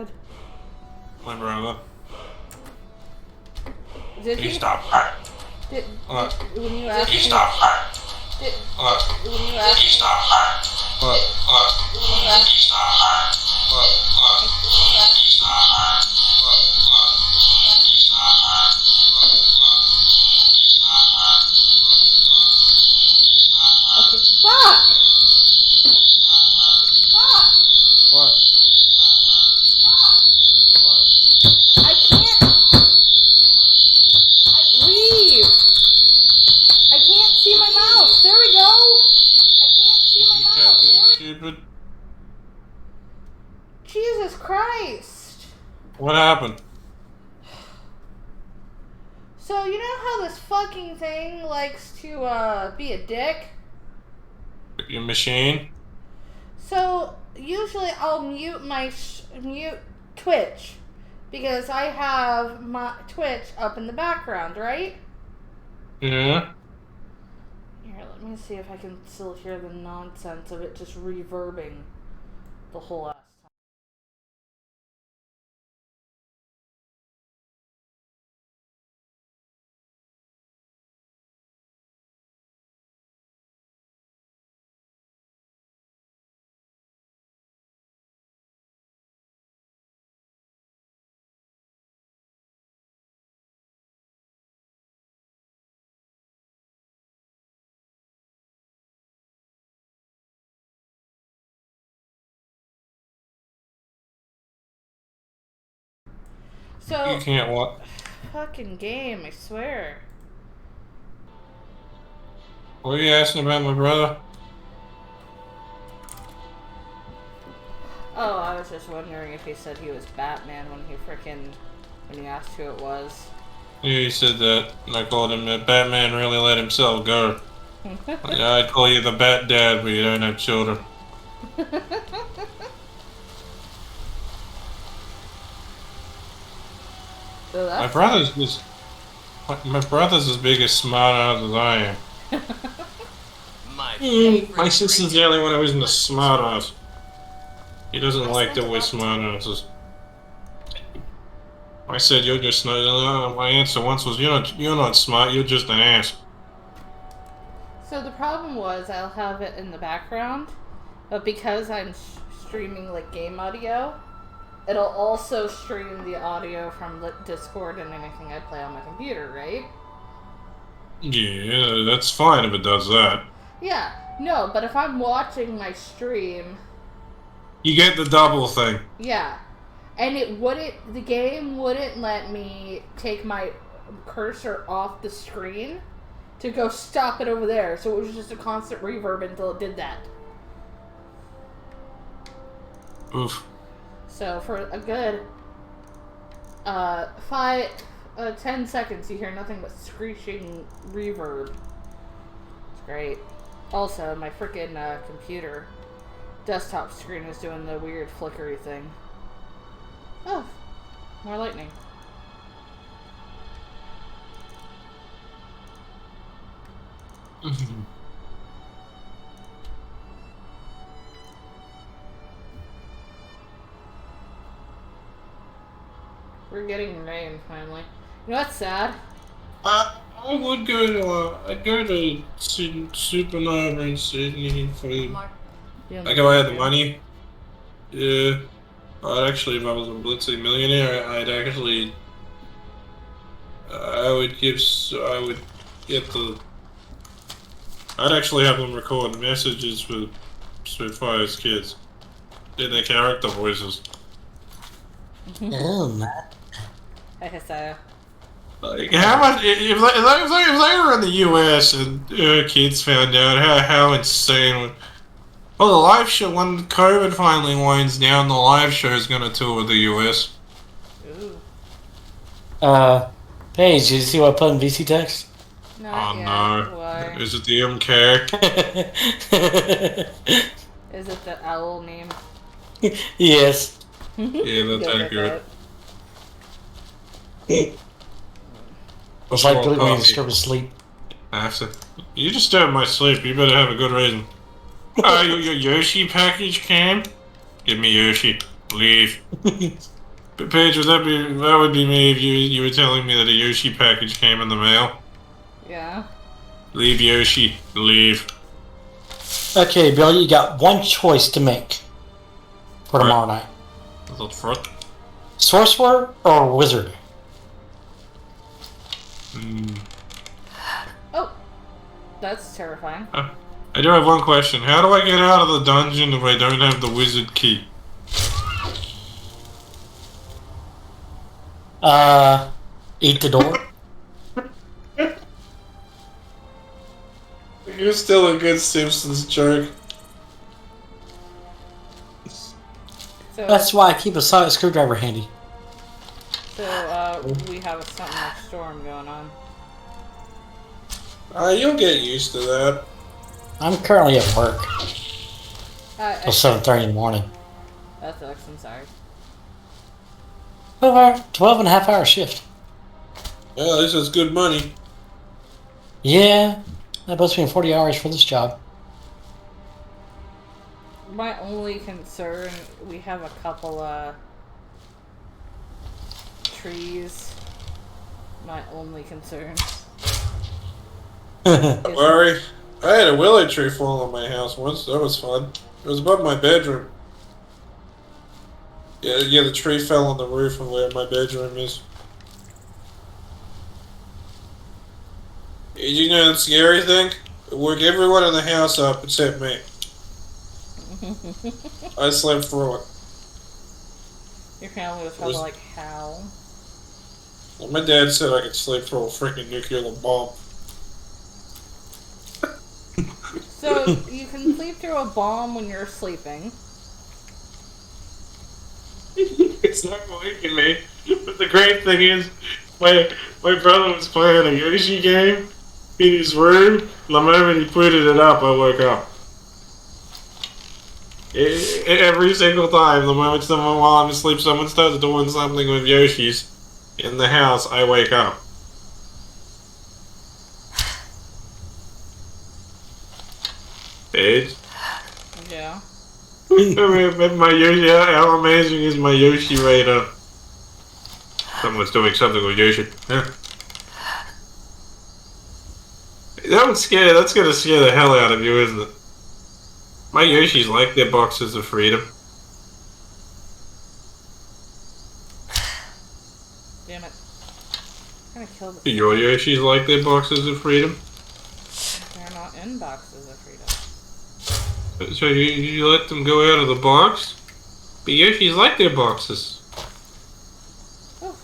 died? My brother. Did he he stop? Did, What? When you asked He me, stop? Did, What? when you asked He stop? What? What? When you asked He stop? What? What? He stop? Okay, fuck! Fuck! What? I can't. Leave! I can't see my mouse. There we go. I can't see my mouse. There we... Stupid. Jesus Christ. What happened? So, you know how this fucking thing likes to, be a dick? Your machine? So, usually I'll mute mute Twitch. Because I have my Twitch up in the background, right? Yeah. Here, let me see if I can still hear the nonsense of it just reverbing the whole ass time. So, You can't what? fucking game, I swear. What are you asking about my brother? Oh, I was just wondering if he said he was Batman when he asked who it was. Yeah, he said that, and I called him that Batman really let himself go. Yeah, I'd call you the Bat Dad, but you don't have children. So My brother's as big a smart ass as I am. My sister's the only one who isn't a smart ass. He doesn't like that we're smart asses. I said you're just not. My answer once was you're not smart. You're just an ass. So the problem was I'll have it in the background, but because I'm streaming like game audio, it'll also stream the audio from Discord and anything I play on my computer, right? Yeah, that's fine if it does that. Yeah, no, but if I'm watching my stream, you get the double thing. Yeah, and the game wouldn't let me take my cursor off the screen to go stop it over there, so it was just a constant reverb until it did that. Oof. So for a good 10 seconds, you hear nothing but screeching reverb. It's great. Also, my freaking computer desktop screen is doing the weird flickery thing. Oh, more lightning. We're getting rain finally. You know what's sad? I would go to I'd go to Supernova in Sydney for like if I had the money. Yeah. I'd actually, if I was a blitzing millionaire, I'd actually I would I'd actually have them record messages for Spitfire's kids in their character voices. Oh, man. I guess so. Like, how much if they were in the US and kids found out how insane. Well, the live show, when COVID finally winds down, the live show is gonna tour the US. Ooh. Paige, did you see what I put in VC text? Not Oh yet. no. Why? Is it the MK? Is it the owl name? Yes. Yeah, that's accurate. It's like when you disturb his sleep. You disturbed my sleep, you better have a good reason. Your Yoshi package came? Give me Yoshi. Leave. Paige, that would be me if you were telling me that a Yoshi package came in the mail. Yeah. Leave, Yoshi. Leave. Okay, Bill, you got one choice to make for tomorrow night. What's that? Sorcerer or wizard? Oh, that's terrifying. I do have one question. How do I get out of the dungeon if I don't have the wizard key? Eat the door. You're still a good Simpsons joke. So, That's why I keep a sonic screwdriver handy. So, we have a something like storm going on. You'll get used to that. I'm currently at work. Till 7:30 in the morning. That sucks, I'm sorry. 12 and a half hour shift. Yeah, this is good money. Yeah, that puts me in 40 hours for this job. My only concern, we have a couple, trees. My only concern. Don't worry. I had a willow tree fall on my house once. That was fun. It was above my bedroom. Yeah, the tree fell on the roof of where my bedroom is. Did you know the scary thing? It woke everyone in the house up except me. I slept through it. Your family was probably like, how? Well, my dad said I could sleep through a freaking nuclear bomb. So, you can sleep through a bomb when you're sleeping. It's not waking me. But the great thing is, my brother was playing a Yoshi game in his room. The moment he booted it up, I woke up. Every single time, the moment while I'm asleep, someone starts doing something with Yoshis in the house, I wake up. Paige? Yeah. My Yoshi, how amazing is my Yoshi radar? Someone's doing something with Yoshi. Yeah. That's gonna scare the hell out of you, isn't it? My Yoshis like their boxes of freedom. Damn it. I'm gonna kill the Your Yoshis like their boxes of freedom? They're not in boxes of freedom. So you let them go out of the box? But Yoshis like their boxes. Oh.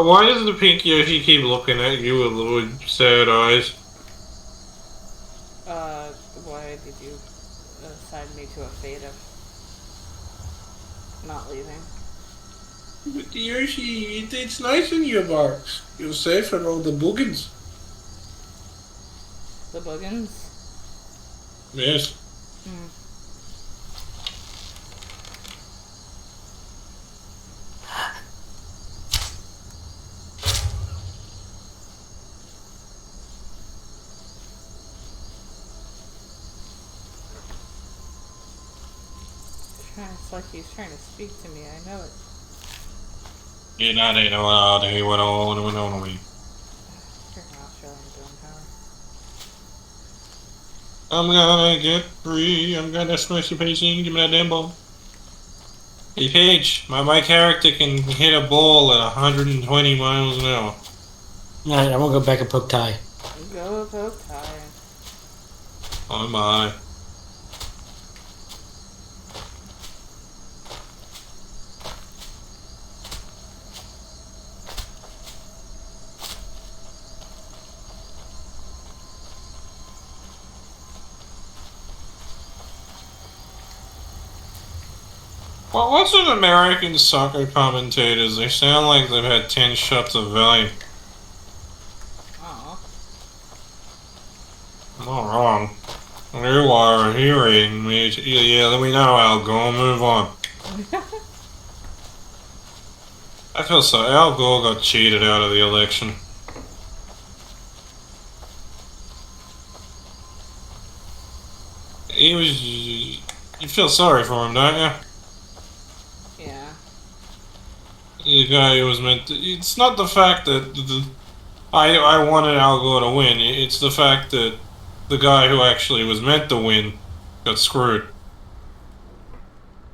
Why does the pink Yoshi keep looking at you with sad eyes? Why did you assign me to a fate of not leaving? But Yoshi, it's nice in your box. You're safe from all the boogans. The boogans? Yes. It's like he's trying to speak to me, I know it. You're not in allowed to hear what all went on with me. You're an Australian doing power. I'm gonna get free. I'm gonna smash your face in. Give me that damn ball. Hey Paige, my character can hit a ball at 120 miles an hour. Alright, I'm gonna go back and poke Ty. Go poke Ty. Oh my. Well, what's with American soccer commentators? They sound like they've had 10 shots of Valium. Aw. I'm not wrong. You are hearing me. Yeah, let me know, Al. Go and move on. I feel so. Al Gore got cheated out of the election. You feel sorry for him, don't you? Yeah. The guy who was meant to... It's not the fact that I wanted Al Gore to win. It's the fact that the guy who actually was meant to win got screwed.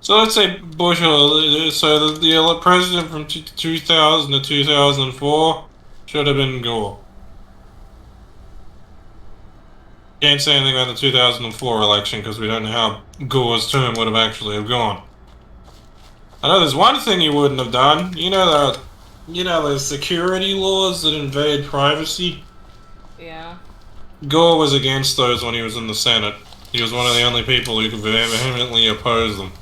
So let's say Bush, so the president from 2000 to 2004 should have been Gore. Can't say anything about the 2004 election because we don't know how Gore's term would have actually have gone. I know there's one thing he wouldn't have done. You know the security laws that invade privacy? Yeah. Gore was against those when he was in the Senate. He was one of the only people who could vehemently oppose them.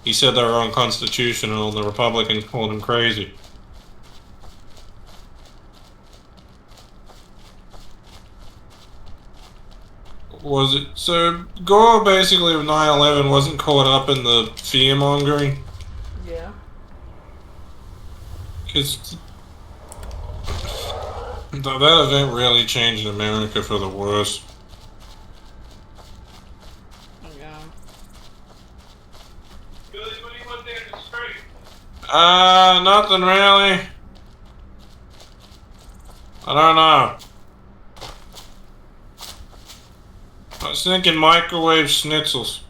He said they were unconstitutional and the Republicans called him crazy. Was it? So, Gore basically with 9/11 wasn't caught up in the fear-mongering? Yeah. Because that event really changed America for the worse. Yeah. Nothing really. I don't know. I was thinking microwave schnitzels.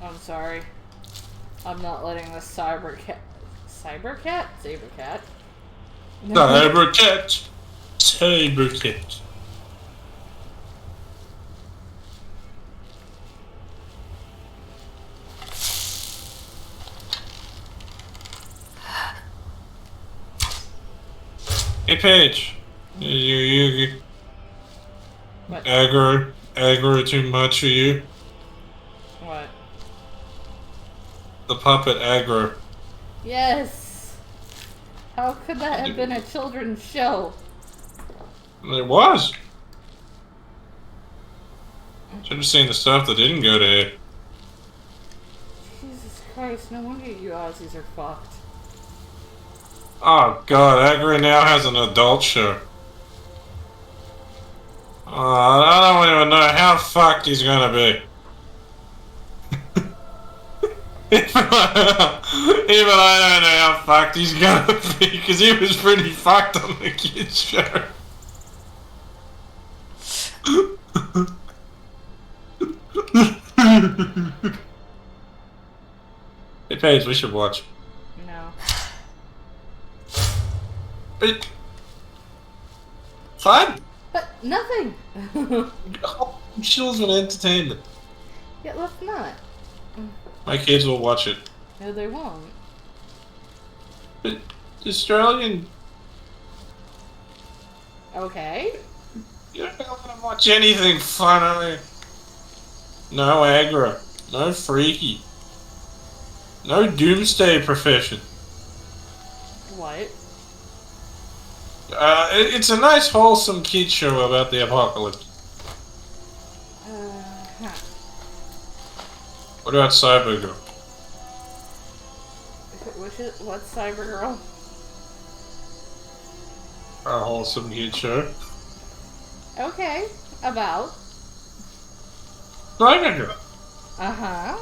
I'm sorry. I'm not letting this Sabercat. Hey Paige, you What? aggro too much for you? What? The puppet aggro. Yes! How could that have been a children's show? It was. Should have seen the stuff that didn't go to air. Jesus Christ, no wonder you Aussies are fucked. Oh god, Aggro now has an adult show. I don't even know how fucked he's gonna be. Even I don't know how fucked he's gonna be, because he was pretty fucked on the kids' show. Hey Paige, we should watch. No. But fun. But nothing! Children entertainment. Yeah, let's not. My kids will watch it. No, they won't. But Australian. Okay. You don't want to watch anything funny. No aggro. No freaky. No doomsday profession. What? It's a nice, wholesome kid show about the apocalypse. Huh. What about Cybergirl? What's Cybergirl? A wholesome kid show. Okay. About? Cybergirl. Uh-huh.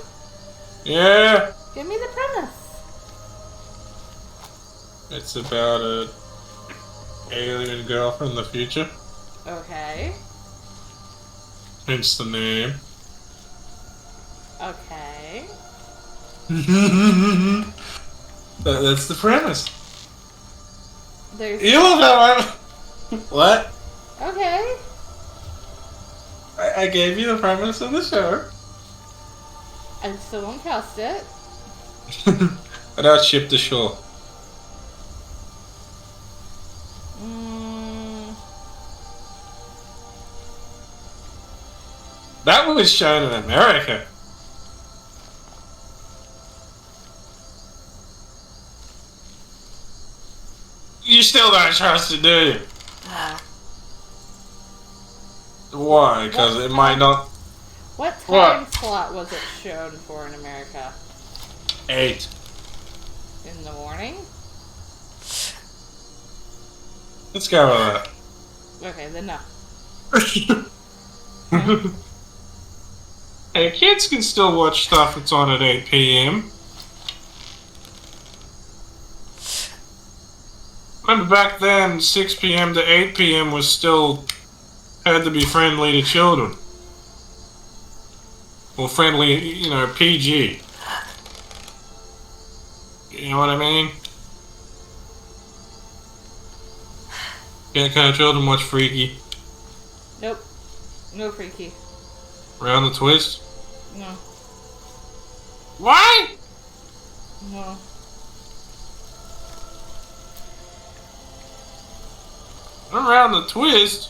Yeah. Give me the premise. It's about a alien girl from the future. Okay. Hence the name. Okay. That's the premise. There's... You love that one. What? Okay. I gave you the premise of the show. I still don't cast it. About ship to shore. That was shown in America. You still don't trust it, do you? No. Why? Because it might not... What time slot was it shown for in America? 8. In the morning? Let's go with that. Okay, then no. Hey, kids can still watch stuff that's on at 8 p.m. Remember back then, 6 p.m. to 8 p.m. was still had to be friendly to children. Well, friendly, you know, PG. You know what I mean? Can't kind of children watch Freaky. Nope. No Freaky. Round the Twist? No. Why? No. Around the Twist?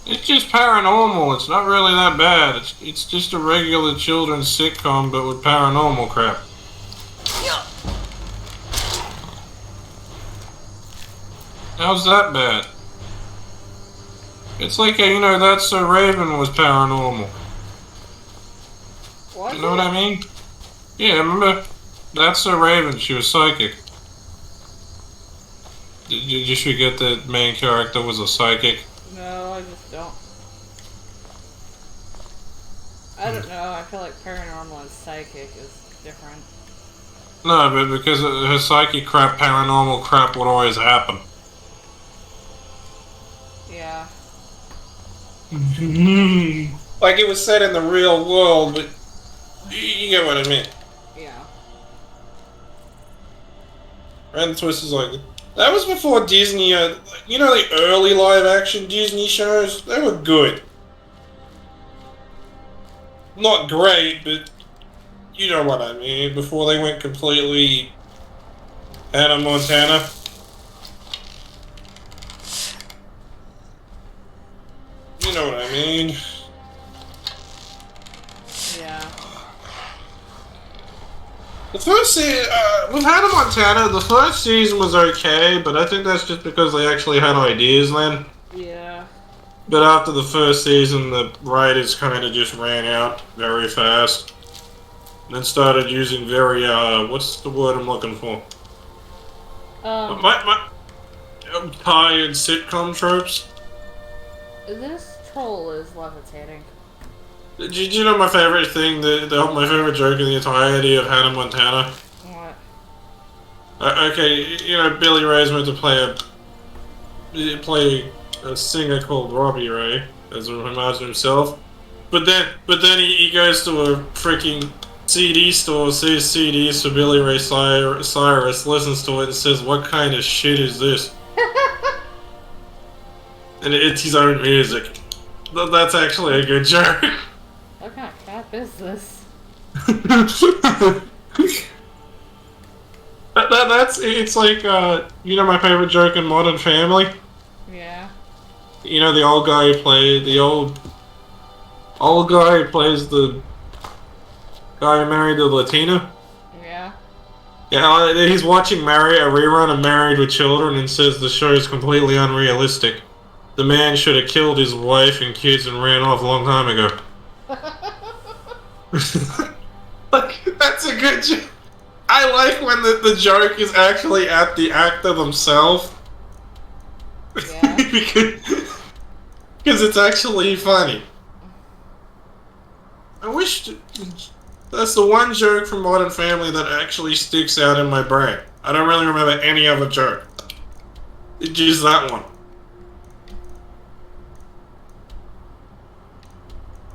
It's just paranormal. It's not really that bad. It's just a regular children's sitcom, but with paranormal crap. How's that bad? It's like, you know, That's So Raven was paranormal. What? You know what I mean? Yeah, remember? That's So Raven, she was psychic. Did you just forget that main character was a psychic? No, I just don't. I don't know, I feel like paranormal and psychic is different. No, but because her psychic crap, paranormal crap would always happen. Yeah. Like it was set in the real world, but you get what I mean. Yeah. Round the Twist is like... That was before Disney, you know, the early live-action Disney shows? They were good. Not great, but you know what I mean. Before they went completely Hannah Montana. You know what I mean. Yeah. The first season, with Hannah Montana, the first season was okay, but I think that's just because they actually had ideas then. Yeah. But after the first season, the writers kind of just ran out very fast. And then started using very, what's the word I'm looking for? Tired sitcom tropes. This troll is levitating. Did you know my favorite thing, my favorite joke in the entirety of Hannah Montana? What? Okay, you know, Billy Ray's meant to play a singer called Robbie Ray, as a homage to himself. But then he goes to a freaking CD store, sees CDs for Billy Ray Cyrus, listens to it and says, "What kind of shit is this?" And it's his own music. That's actually a good joke. What kind of crap is this? It's like, you know my favorite joke in Modern Family? Yeah. You know the old guy who plays the guy who married the Latina? Yeah. Yeah, he's watching a rerun of Married with Children and says the show is completely unrealistic. The man should have killed his wife and kids and ran off a long time ago. Like, that's a good joke. I like when the joke is actually at the actor themselves. Yeah. Because it's actually funny. I wish... That's the one joke from Modern Family that actually sticks out in my brain. I don't really remember any other joke. It's just that one.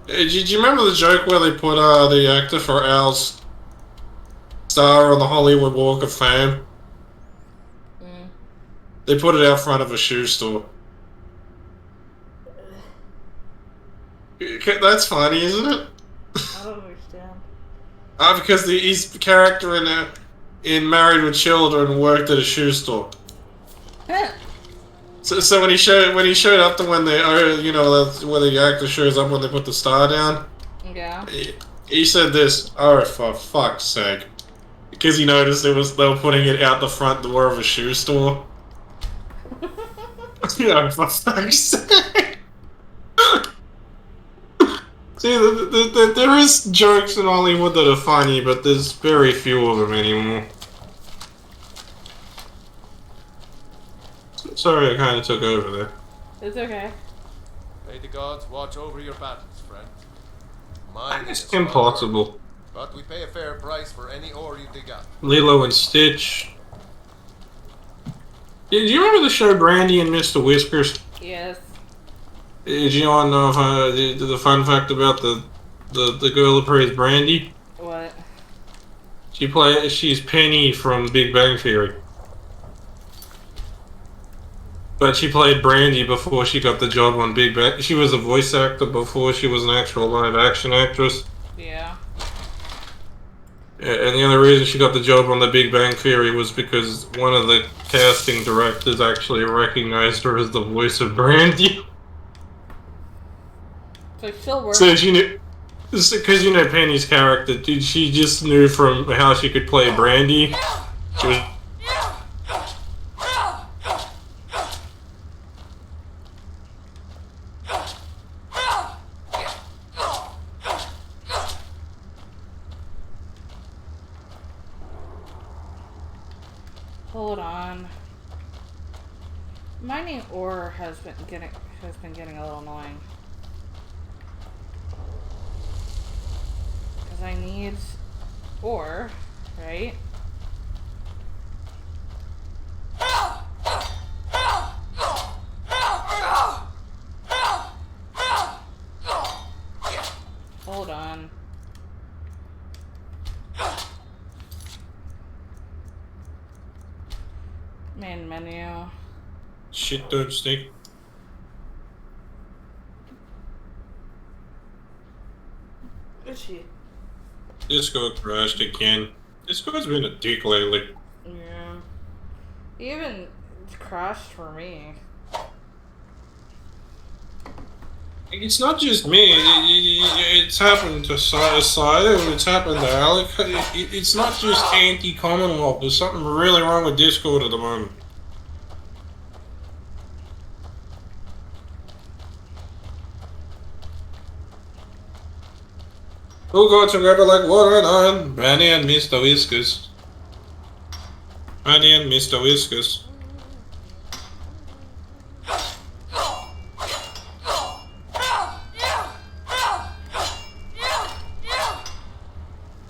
Did you remember the joke where they put the actor for Al's star on the Hollywood Walk of Fame? Mm. They put it out front of a shoe store. That's funny, isn't it? I don't understand. Because his character in Married with Children worked at a shoe store. So when he showed up to when they, you know, that's where the actor shows up when they put the star down. Yeah. He said this, "Oh, for fuck's sake," because he noticed they were putting it out the front door of a shoe store. Yeah, for fuck's sake. So See, there is jokes in Hollywood that are funny, but there's very few of them anymore. Sorry, I kind of took over there. It's okay. May the gods watch over your battles, friend. Mine Mine is impossible. But we pay a fair price for any ore you dig up. Lilo and Stitch. Do you remember the show Brandy and Mr. Whiskers? Yes. Did you all know the fun fact about the girl who plays Brandy? What? She's Penny from Big Bang Theory. But she played Brandy before she got the job on Big Bang. She was a voice actor before she was an actual live action actress. Yeah. And the only reason she got the job on the Big Bang Theory was because one of the casting directors actually recognized her as the voice of Brandy. So she'll work. So she knew, because you know Penny's character, dude, she just knew from how she could play Brandy. She was. Hold on. Mining ore has been getting a little annoying. Because I need ore, right? Hold on. Main menu. Shit don't stink. Is she? Disco crashed again. Disco's been a dick lately. Yeah. He even crashed for me. It's not just me. It's happened to Saito. It's happened to Alec. It's not just anti-Commonwealth. There's something really wrong with Discord at the moment. Who got together like water and iron? Brandy and Mr. Whiskers. Brandy and Mr. Whiskers.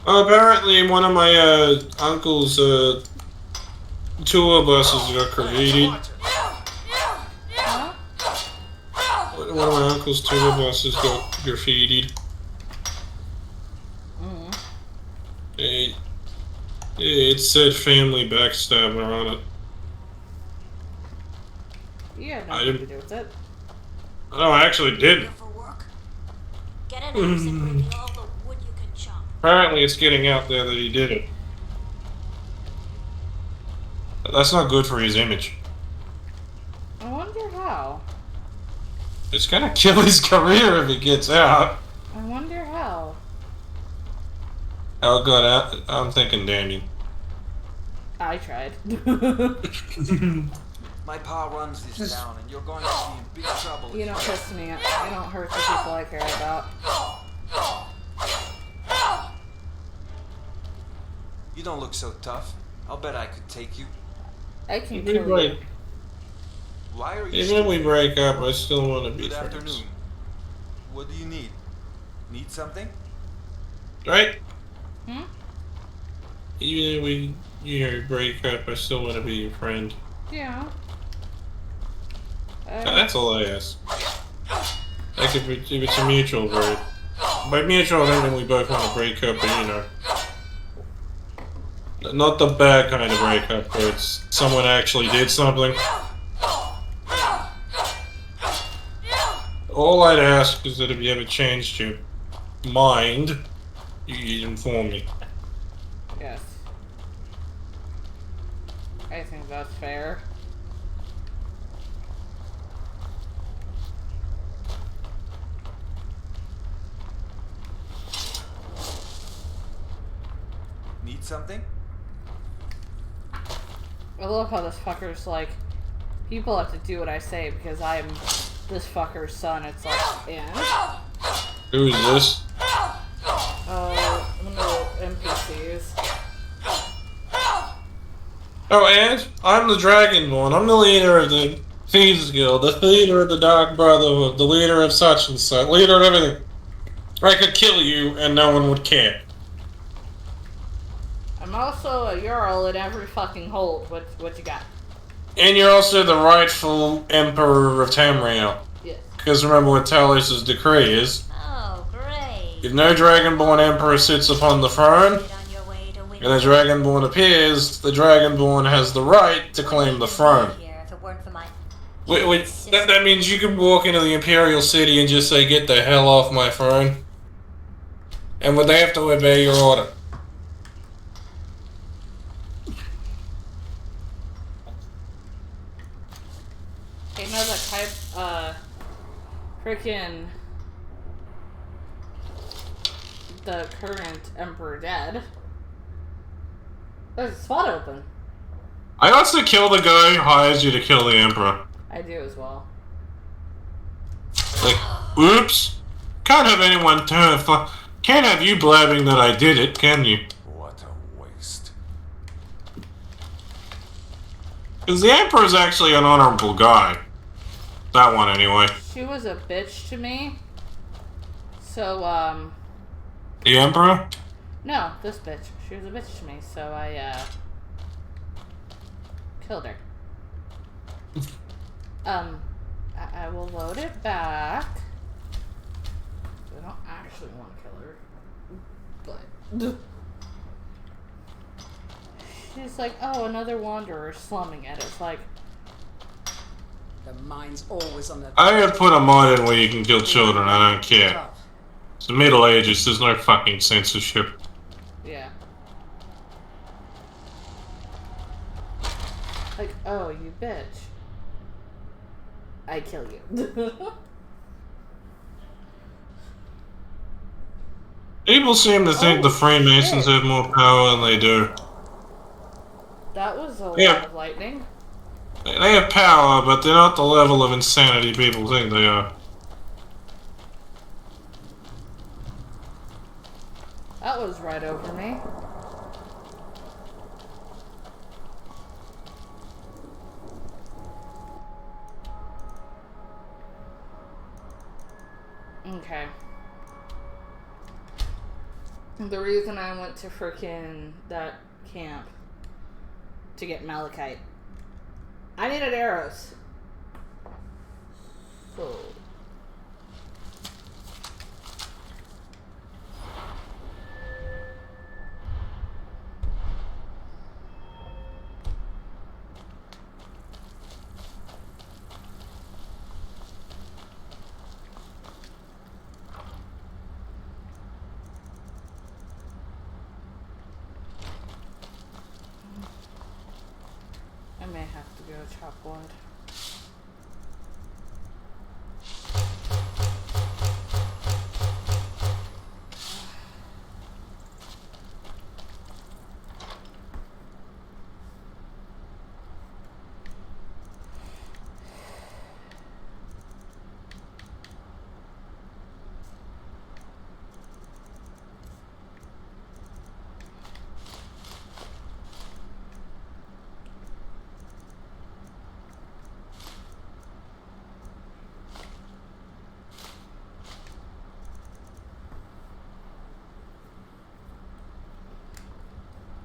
Apparently, one of my uncle's tour buses got graffitied. Huh? One of my uncle's tour buses got graffitied. It said family backstabber on it. You had nothing to do with it. No, I actually did. For work. Get an axe and bring me all the wood you can chop. Apparently it's getting out there that he did it. That's not good for his image. I wonder how. It's gonna kill his career if it gets out. I wonder how. Oh god, I'm thinking Daniel. I tried. My pa runs this town, and you're going to be in big trouble. You don't piss me off. I don't hurt the people I care about. You don't look so tough. I'll bet I could take you. I can kill you. Why are you Even if we break up, I still want to be Good friends. afternoon. What do you need? Need something? Right? Hmm? Even if we break up, I still want to be your friend. Yeah. That's all I ask. Like if it's a mutual break. By mutual, I mean we both want to break up, but you know. Not the bad kind of breakup, where it's someone actually did something. All I'd ask is that if you ever changed your mind, you'd inform me. Yes. I think that's fair. Need something? I love how this fucker's like, people have to do what I say because I'm this fucker's son. It's like, and? Who is this? One of the NPCs. Oh, and I'm the Dragonborn. I'm the leader of the Thieves Guild, the leader of the Dark Brotherhood, the leader of such and such, leader of everything. I could kill you and no one would care. I'm also a Jarl in every fucking hold. What you got? And you're also the rightful Emperor of Tamriel. Yes. Because remember what Talos' decree is. Oh, great. If no Dragonborn Emperor sits upon the throne, and a Dragonborn appears, the Dragonborn has the right to claim the throne. Wait, that means you can walk into the Imperial City and just say, "Get the hell off my throne." And would they have to obey your order? Hey, no, that type, frickin' the current Emperor dead. There's a spot open. I also kill the guy who hires you to kill the Emperor. I do as well. Like, oops. Can't have anyone can't have you blabbing that I did it, can you? What a waste. Because the Emperor's actually an honorable guy. That one, anyway. She was a bitch to me. So, The Emperor? no, this bitch. She was a bitch to me, so I, killed her. I will load it back. I don't actually want to kill her. But... she's like, oh, another wanderer slumming it. It's like... The mind's always on the... I have put a mod in where you can kill children, I don't care. It's the Middle Ages, there's no fucking censorship. Yeah. Like, oh, you bitch. I kill you. People seem to think the Freemasons have more power than they do. That was a Yeah. lot of lightning. They have power, but they're not the level of insanity people think they are. That was right over me. Okay. The reason I went to frickin' that camp to get malachite, I needed arrows. So... I may have to go chop wood.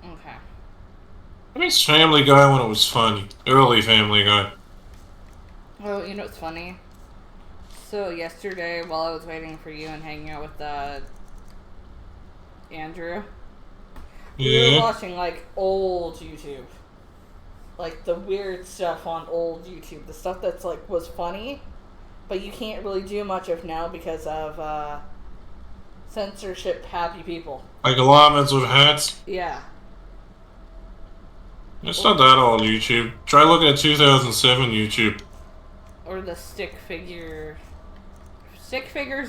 Okay. I miss Family Guy when it was funny. Early Family Guy. Oh, you know what's funny? So yesterday, while I was waiting for you and hanging out with Andrew, we were watching like old YouTube, like the weird stuff on old YouTube, the stuff that's like was funny, but you can't really do much of now because of censorship happy people. Like llamas with hats. Yeah. It's not that old YouTube. Try looking at 2007 YouTube. Or the stick figures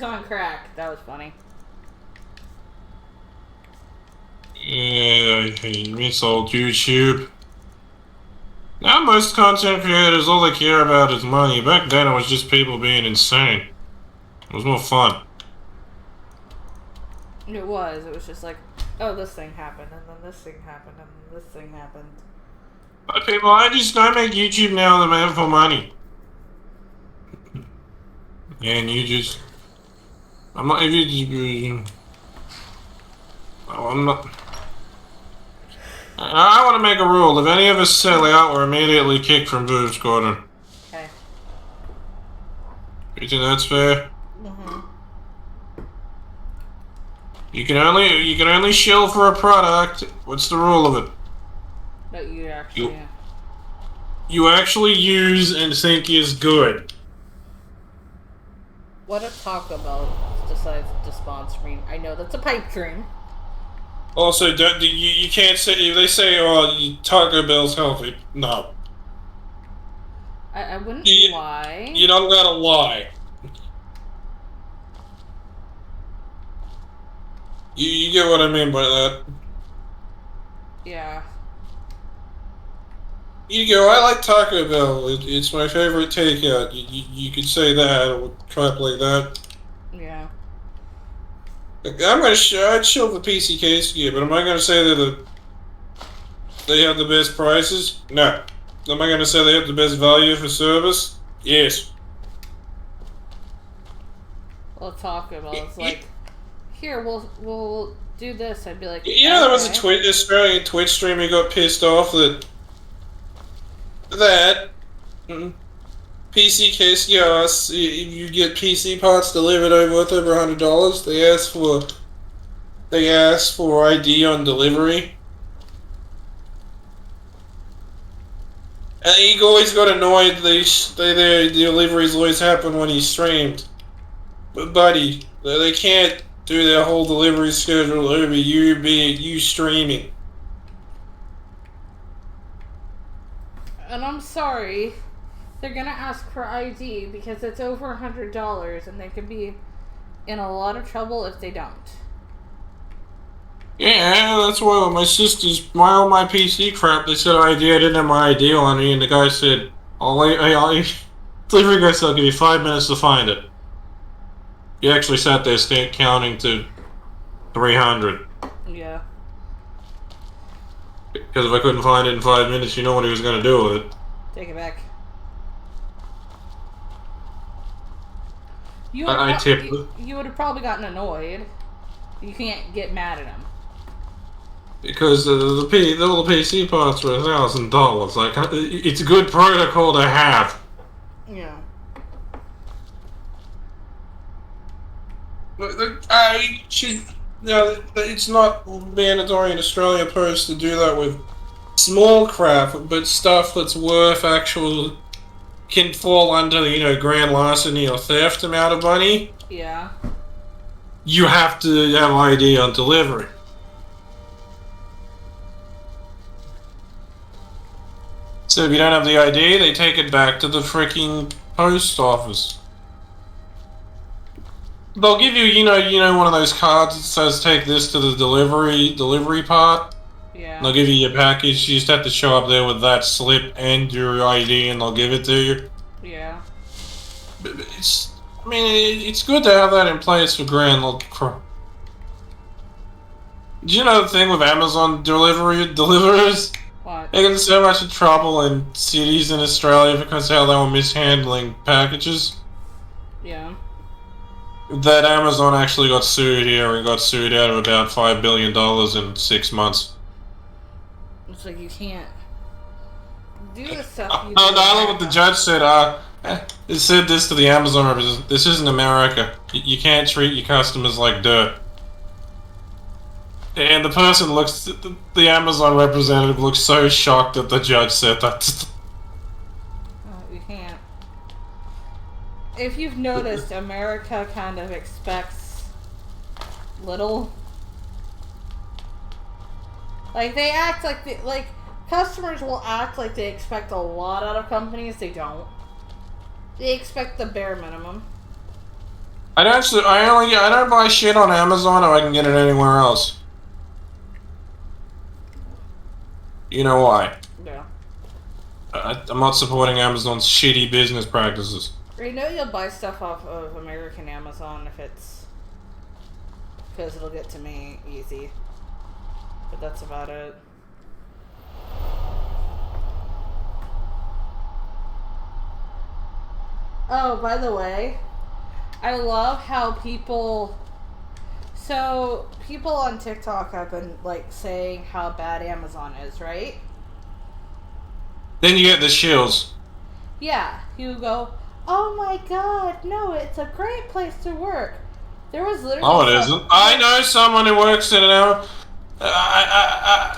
on crack. That was funny. Yeah, I miss old YouTube. Now most content creators, all they care about is money. Back then it was just people being insane. It was more fun. It was just like, oh, this thing happened, and then this thing happened, and then this thing happened. But people, I make YouTube now and I'm for money. And you just... I'm not... If you just... Oh, I'm not... I want to make a rule. If any of us sell out, we're immediately kicked from Boob's Corner. Okay. You think that's fair? Mm-hmm. You can only shill for a product. What's the rule of it? That you actually... You actually use and think is good. What if Taco Bell decides to sponsor me? I know that's a pipe dream. Also, you can't say... If they say, oh, Taco Bell's healthy. No. I wouldn't lie. You don't gotta lie. You get what I mean by that. Yeah. You go, I like Taco Bell. It's my favorite takeout. You could say that or crap like that. Yeah. I'm gonna I'd show the PC case here, but am I gonna say that they have the best prices? No. Am I gonna say they have the best value for service? Yes. Well, Taco Bell, it's like, here, we'll do this. I'd be like, you know, there was a Australian Twitch streamer who got pissed off that PC case gas, you get PC parts delivered worth over $100. They ask for ID on delivery. And he always got annoyed their deliveries always happen when he streamed. But buddy, they can't do their whole delivery schedule over you streaming. And I'm sorry, they're gonna ask for ID because it's over $100 and they could be in a lot of trouble if they don't. Yeah, that's why when my sisters, my PC crap, they said ID, I didn't have my ID on me, and the guy said, delivery guy said, I'll give you 5 minutes to find it. He actually sat there counting to 300. Yeah. Because if I couldn't find it in 5 minutes, you know what he was going to do with it. Take it back. I tipped it. You would have probably gotten annoyed. You can't get mad at him. Because all the PC parts were $1,000. Like, it's a good protocol to have. Yeah. It's not mandatory in Australia Post to do that with small crap, but stuff that's worth actual can fall under the grand larceny or theft amount of money. Yeah. You have to have ID on delivery. So if you don't have the ID, they take it back to the freaking post office. They'll give you, one of those cards that says take this to the delivery part. Yeah. They'll give you your package. You just have to show up there with that slip and your ID, and they'll give it to you. Yeah. But it's good to have that in place for grand. Do you know the thing with Amazon deliverers? What? They get in so much trouble in cities in Australia because of how they were mishandling packages. Yeah. That Amazon actually got sued here and got sued out of about $5 billion in 6 months. It's like you can't do the stuff you I love what the judge said. It said this to the Amazon representative. This isn't America. You can't treat your customers like dirt. And the person the Amazon representative looks so shocked that the judge said that. You can't. If you've noticed, America kind of expects little. Like, they act like customers will act like they expect a lot out of companies. They don't. They expect the bare minimum. I don't buy shit on Amazon if I can get it anywhere else. You know why? Yeah. I'm not supporting Amazon's shitty business practices. You know you'll buy stuff off of American Amazon if it's because it'll get to me easy. But that's about it. Oh, by the way, I love how people... So, people on TikTok have been, like, saying how bad Amazon is, right? Then you get the shills. Yeah, you go, oh my god, no, it's a great place to work. There was literally... Oh, it isn't. I know someone who works in an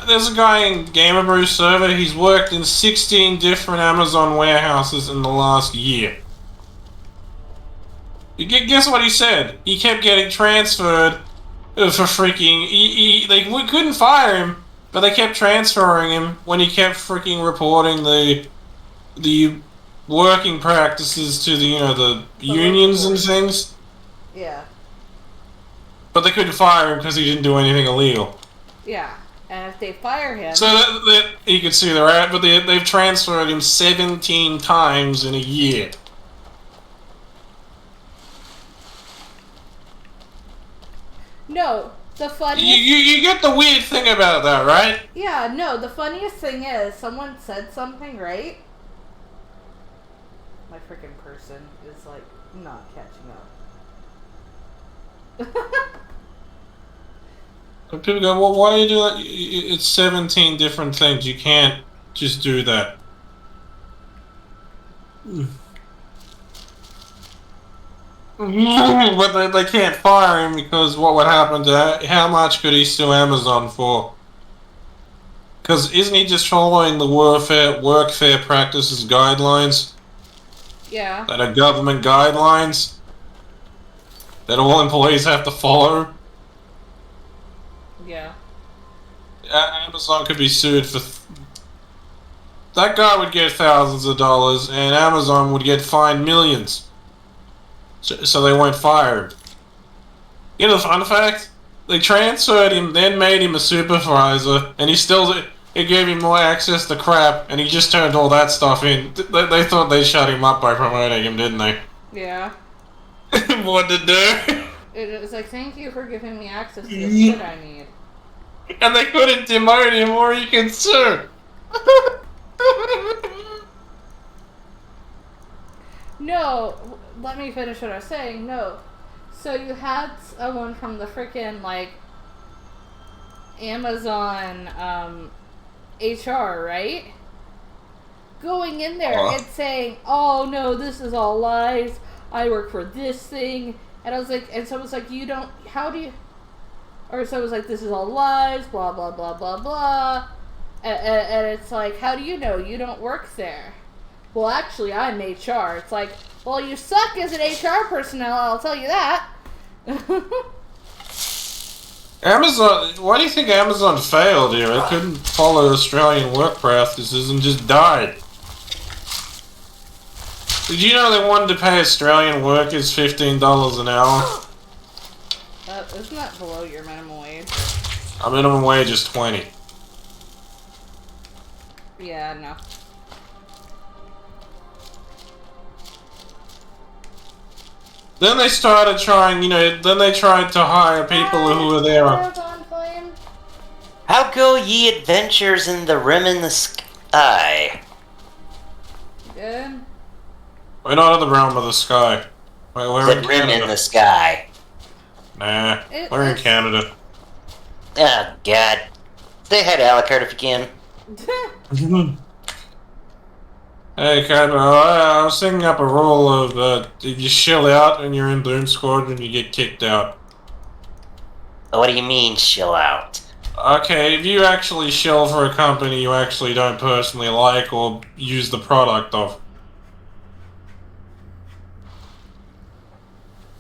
there's a guy in Gamer Brew server, he's worked in 16 different Amazon warehouses in the last year. Guess what he said? He kept getting transferred for freaking... They couldn't fire him, but they kept transferring him when he kept freaking reporting the working practices to the, the unions and things. Yeah. But they couldn't fire him because he didn't do anything illegal. Yeah, and if they fire him... So that he could see they're at, but they've transferred him 17 times in a year. No, the funniest... You get the weird thing about that, right? Yeah, no, the funniest thing is, someone said something, right? My freaking person is, like, not catching up. People go, well, why do you do that? It's 17 different things. You can't just do that. But they can't fire him because what would happen to... How much could he sue Amazon for? Because isn't he just following the work fair practices guidelines? Yeah. That are government guidelines? That all employees have to follow? Yeah. Amazon could be sued for... That guy would get thousands of dollars, and Amazon would get fined millions. So they won't fire him. You know the fun fact? They transferred him, then made him a supervisor, and it gave him more access to crap, and he just turned all that stuff in. They thought they shut him up by promoting him, didn't they? Yeah. What to do? It was like, thank you for giving me access to the shit I need. And they couldn't demote him or he can sue. No, let me finish what I was saying. No. So you had someone from the freaking, like, Amazon, HR, right? Going in there and saying, oh no, this is all lies. I work for this thing. And I was like, and someone's like, you don't, how do you, or someone's like, this is all lies, blah, blah, blah, blah, blah. And it's like, how do you know? You don't work there. Well, actually, I'm HR. It's like, well, you suck as an HR personnel, I'll tell you that. Amazon, why do you think Amazon failed here? It couldn't follow Australian work practices and just died. Did you know they wanted to pay Australian workers $15 an hour? Isn't that below your minimum wage? Our minimum wage is 20. Yeah, no. Then they started trying, then they tried to hire people who were there. How go ye adventures in the rim in the sky? Good. We're not in the realm of the sky. We're The in rim Canada. in the sky. Nah, we're in Canada. Oh, God. Say hi to Alucard if you can. Hey, Canada, I was thinking up a rule of if you shill out and you're in Boom Squadron, you get kicked out. What do you mean, chill out? Okay, if you actually shill for a company you actually don't personally like or use the product of.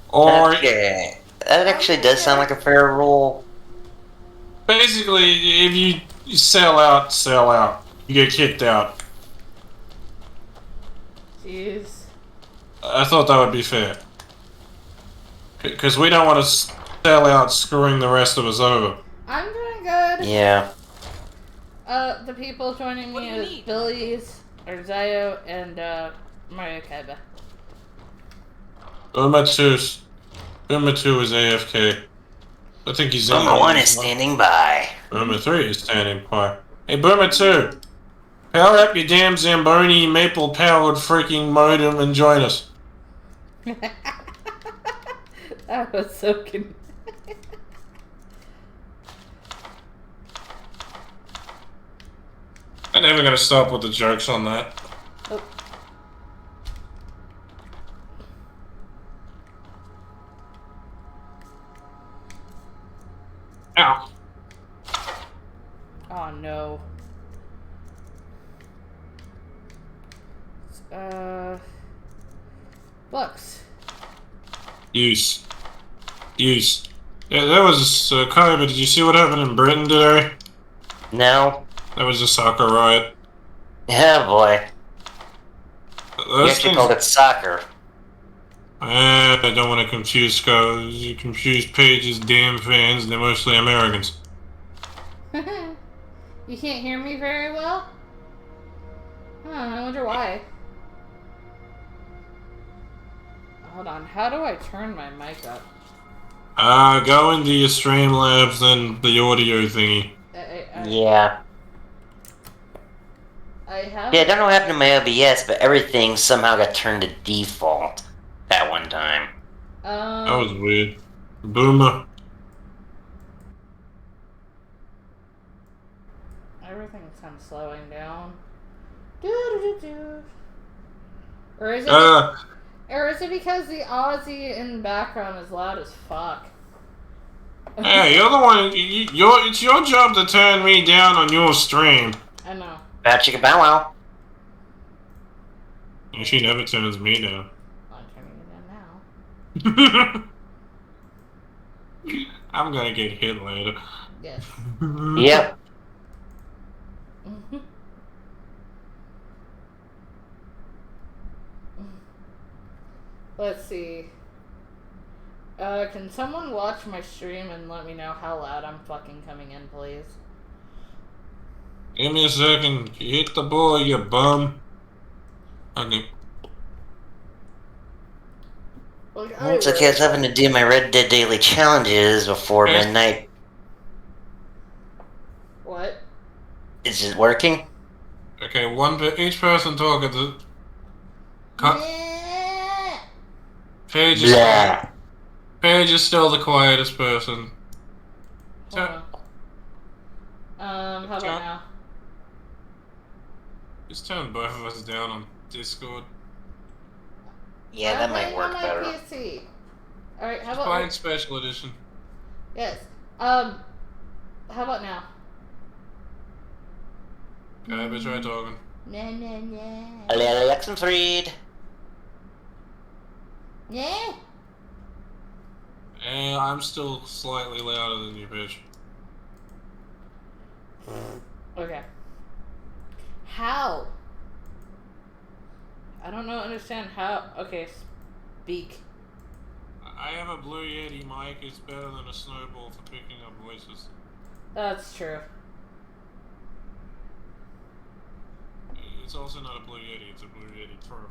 Or... Okay. That actually does sound like a fair rule. Basically, if you sell out, you get kicked out. Jeez. I thought that would be fair. Because we don't want to sell out screwing the rest of us over. I'm doing good. Yeah. The people joining me is Billy's, or Zayo, and Mario Kaiba. Uma 2 is AFK. I think he's in Boomer 1 is standing by. Boomer 3 is standing by. Hey, Boomer 2! Power up your damn Zamboni maple-powered freaking modem and join us. That was so good. I'm never gonna stop with the jokes on that. Oh. Ow. Oh no. Books. Use. Yeah, that was Kai, but did you see what happened in Britain today? No. That was a soccer riot. Oh boy. You Those actually things... called it soccer. I don't want to confuse scholars. You confuse Paige's damn fans, they're mostly Americans. You can't hear me very well? Huh, I wonder why. Hold on, how do I turn my mic up? Go into your Streamlabs and the audio thingy. Yeah. I have. Yeah, I don't know what happened to my OBS, but everything somehow got turned to default that one time. That was weird. Boomer. Everything's kind of slowing down. Or is it? Or is it because the Aussie in the background is loud as fuck? Hey, you're the one. It's your job to turn me down on your stream. I know. Bow chicka bow wow. And she never turns me down. I'm turning it down now. I'm gonna get hit later. Yes. Yep. Let's see. Can someone watch my stream and let me know how loud I'm fucking coming in, please? Give me a second. You hit the ball, you bum. Okay. It's okay, I was having to do my Red Dead Daily challenges before midnight. What? Is it working? Okay, each person talk at the... Paige is still the quietest person. How about now? Just turn both of us down on Discord. Yeah, that might work better. PC. All right, how about playing Special Edition? Yes. How about now? Okay, but try talking. Alexa Fried. Yeah. And I'm still slightly louder than you, bitch. Okay. How? I don't understand how. Okay, speak. I have a Blue Yeti mic. It's better than a snowball for picking up voices. That's true. It's also not a Blue Yeti. It's a Blue Yeti Pro.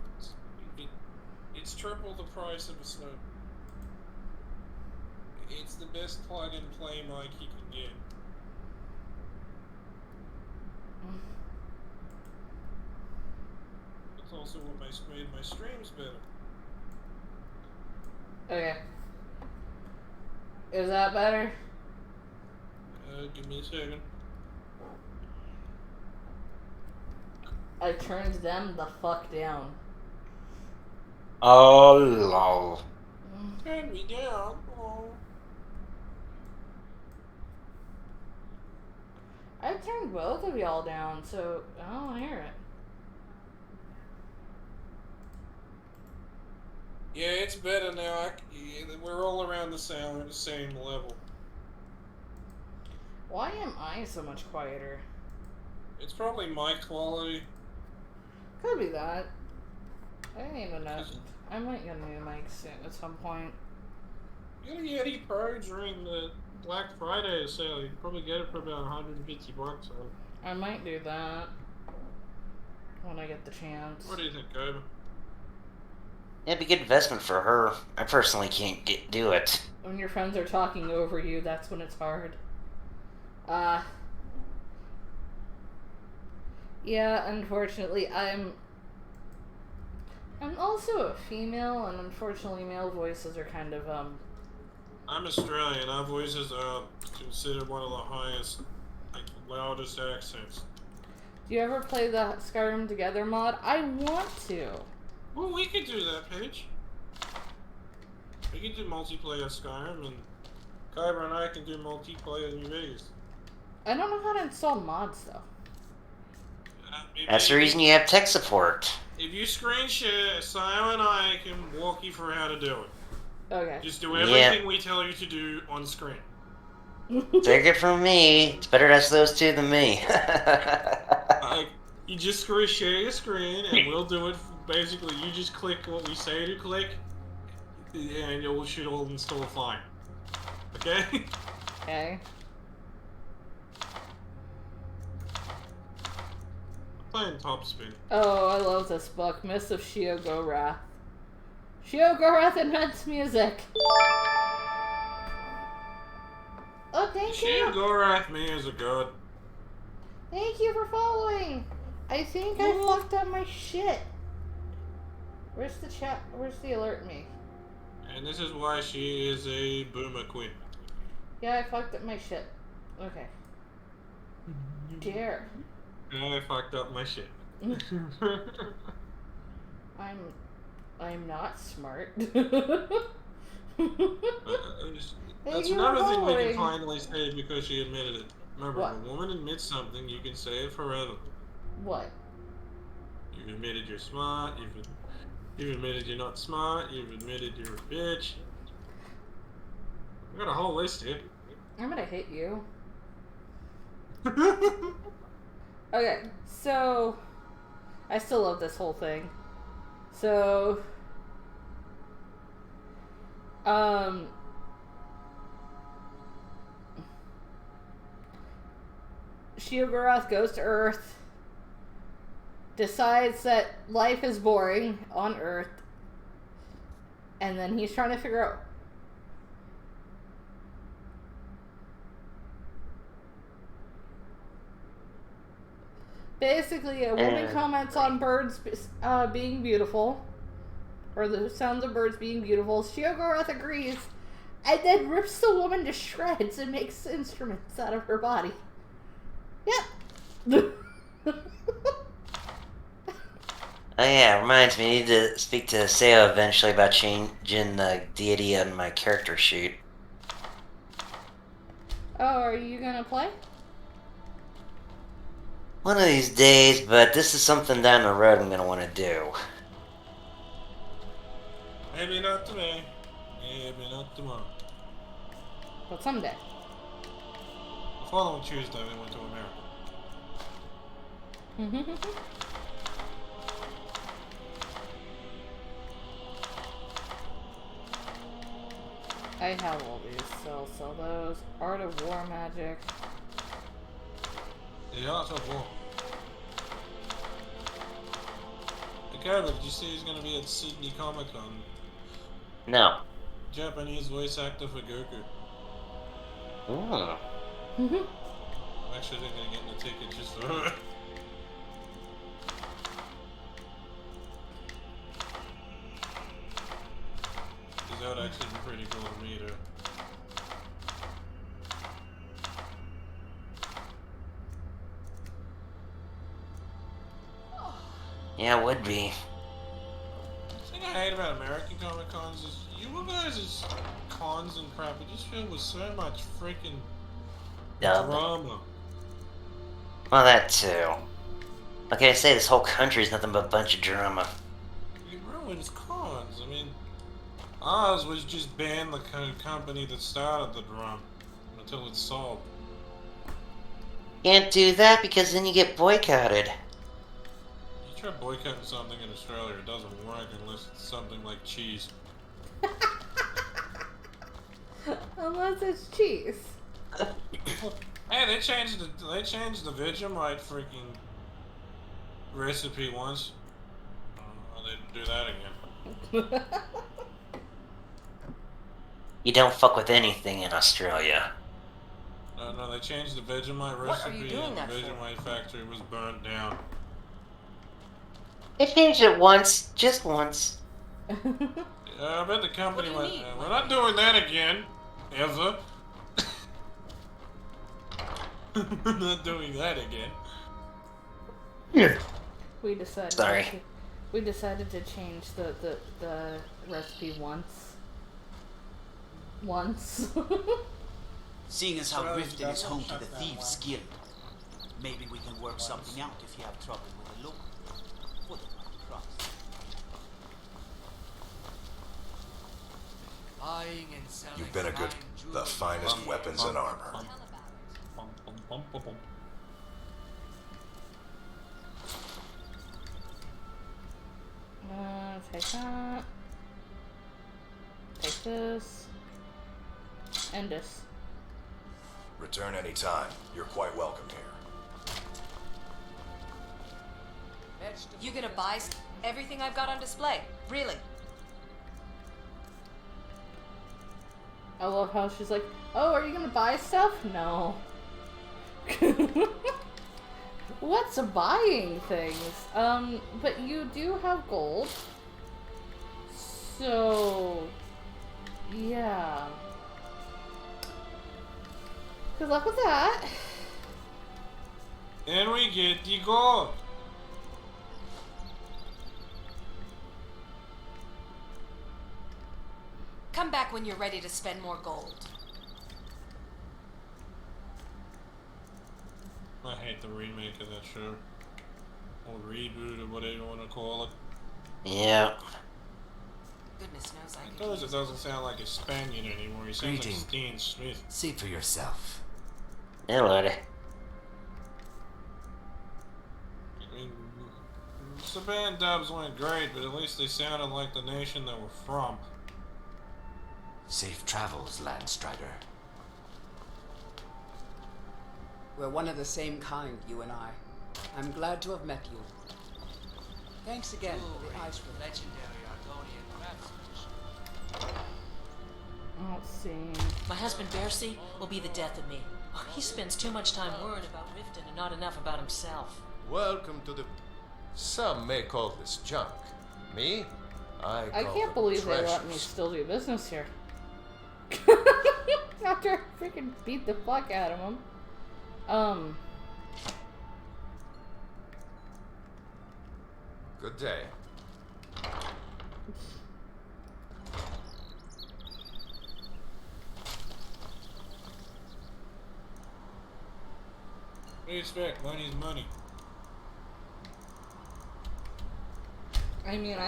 It's triple the price of a snow. It's the best plug-and-play mic you can get. It's also what made my streams better. Okay. Is that better? Give me a second. I turned them the fuck down. Oh, lol. Turn me down. Oh. I turned both of y'all down, so I don't hear it. Yeah, it's better now. We're all around the same level. Why am I so much quieter? It's probably mic quality. Could be that. I didn't even know. I might get a new mic soon at some point. Get a Yeti Pro during the Black Friday sale. You can probably get it for about $150. So. I might do that when I get the chance. What do you think, Gober? It'd be a good investment for her. I personally can't do it. When your friends are talking over you, that's when it's hard. Yeah, unfortunately, I'm also a female, and unfortunately, male voices are kind of, I'm Australian. Our voices are considered one of the highest, like, loudest accents. Do you ever play the Skyrim Together mod? I want to. Well, we could do that, Paige. We could do multiplayer Skyrim, and Kyber and I can do multiplayer New Vegas. I don't know how to install mods, though. That's the reason you have tech support. If you screen share, Sam and I can walk you through how to do it. Okay. Just do everything we tell you to do on screen. Take it from me. It's better to ask those two than me. You just share your screen, and we'll do it. Basically, you just click what we say to click, and it should all install fine. Okay? Okay. Playing Top Spin. Oh, I love this book. Mists of Sheogorath. Sheogorath invents music. Oh, thank you. Sheogorath me is a god. Thank you for following. I think I fucked up my shit. Where's the chat? Where's the alert me? And this is why she is a boomer queen. Yeah, I fucked up my shit. Okay. Dare. I fucked up my shit. I'm not smart. That's another thing we can finally say because she admitted it. Remember, What? if a woman admits something, you can say it forever. What? You've admitted you're smart, you've admitted you're not smart, you've admitted you're a bitch. I got a whole list here. I'm gonna hit you. Okay, so I still love this whole thing. So Sheogorath goes to Earth, decides that life is boring on Earth, and then he's trying to figure out basically, a woman comments on birds being beautiful, or the sounds of birds being beautiful. Sheogorath agrees, and then rips the woman to shreds and makes instruments out of her body. Yep. Oh yeah, reminds me, I need to speak to Seo eventually about changing the deity on my character sheet. Oh, are you gonna play? One of these days, but this is something down the road I'm gonna want to do. Maybe not today. Maybe not tomorrow. But someday. The following Tuesday, we went to America. I have all these, so sell those. Art of War Magic. The Art of War. Okay, did you see he's gonna be at Sydney Comic Con? No. Japanese voice actor for Goku. Oh. I'm actually thinking of getting a ticket just for her. Because that would actually be pretty cool to meet her. Yeah, it would be. The thing I hate about American Comic Cons is you guys' cons and crap are just filled with so much freaking drama. Well, that too. Like I say, this whole country is nothing but a bunch of drama. It ruins cons. I mean, ours was just ban the company that started the drama until it's solved. Can't do that because then you get boycotted. You try boycotting something in Australia, it doesn't work unless it's something like cheese. Unless it's cheese. Hey, they changed the Vegemite freaking recipe once. They didn't do that again. You don't fuck with anything in Australia. No, they changed the Vegemite What are you recipe doing and the that for? Vegemite factory was burnt down. They changed it once, just once. I bet the company What do you went, need? we're not doing that again. Ever. We're not doing that again. We decided. Sorry. We decided to change the recipe once. Seeing as how Riften is home to the Thieves Guild, maybe we can work something out if you have trouble with the law. For the right price. Buying and selling. You've been a good, the finest weapons and armor. Take that. Take this. And this. Return anytime. You're quite welcome here. You gonna buy everything I've got on display? Really? I love how she's like, oh, are you gonna buy stuff? No. What's buying things? But you do have gold. So, yeah. Good luck with that. And we get the gold. Come back when you're ready to spend more gold. I hate the remake of that show. Or reboot or whatever you want to call it. Yeah. Goodness knows I Because it doesn't sound like a Spaniard anymore. He sounds like Greeting. Steen Smith. See for yourself. Yeah, lady. I mean, the band dubs went great, but at least they sounded like the nation they were from. Safe travels, Landstrider. We're one of the same kind, you and I. I'm glad to have met you. Thanks again for the ice cream. Legendary Argonian craftsmanship. Let's see. My husband Bercy will be the death of me. He spends too much time worried about Riften and not enough about himself. Welcome to the. Some may call this junk. Me? I call can't them believe they let me treasures. still do business here. After I freaking beat the fuck out of him. Good day. What do you expect? Money's money. I mean,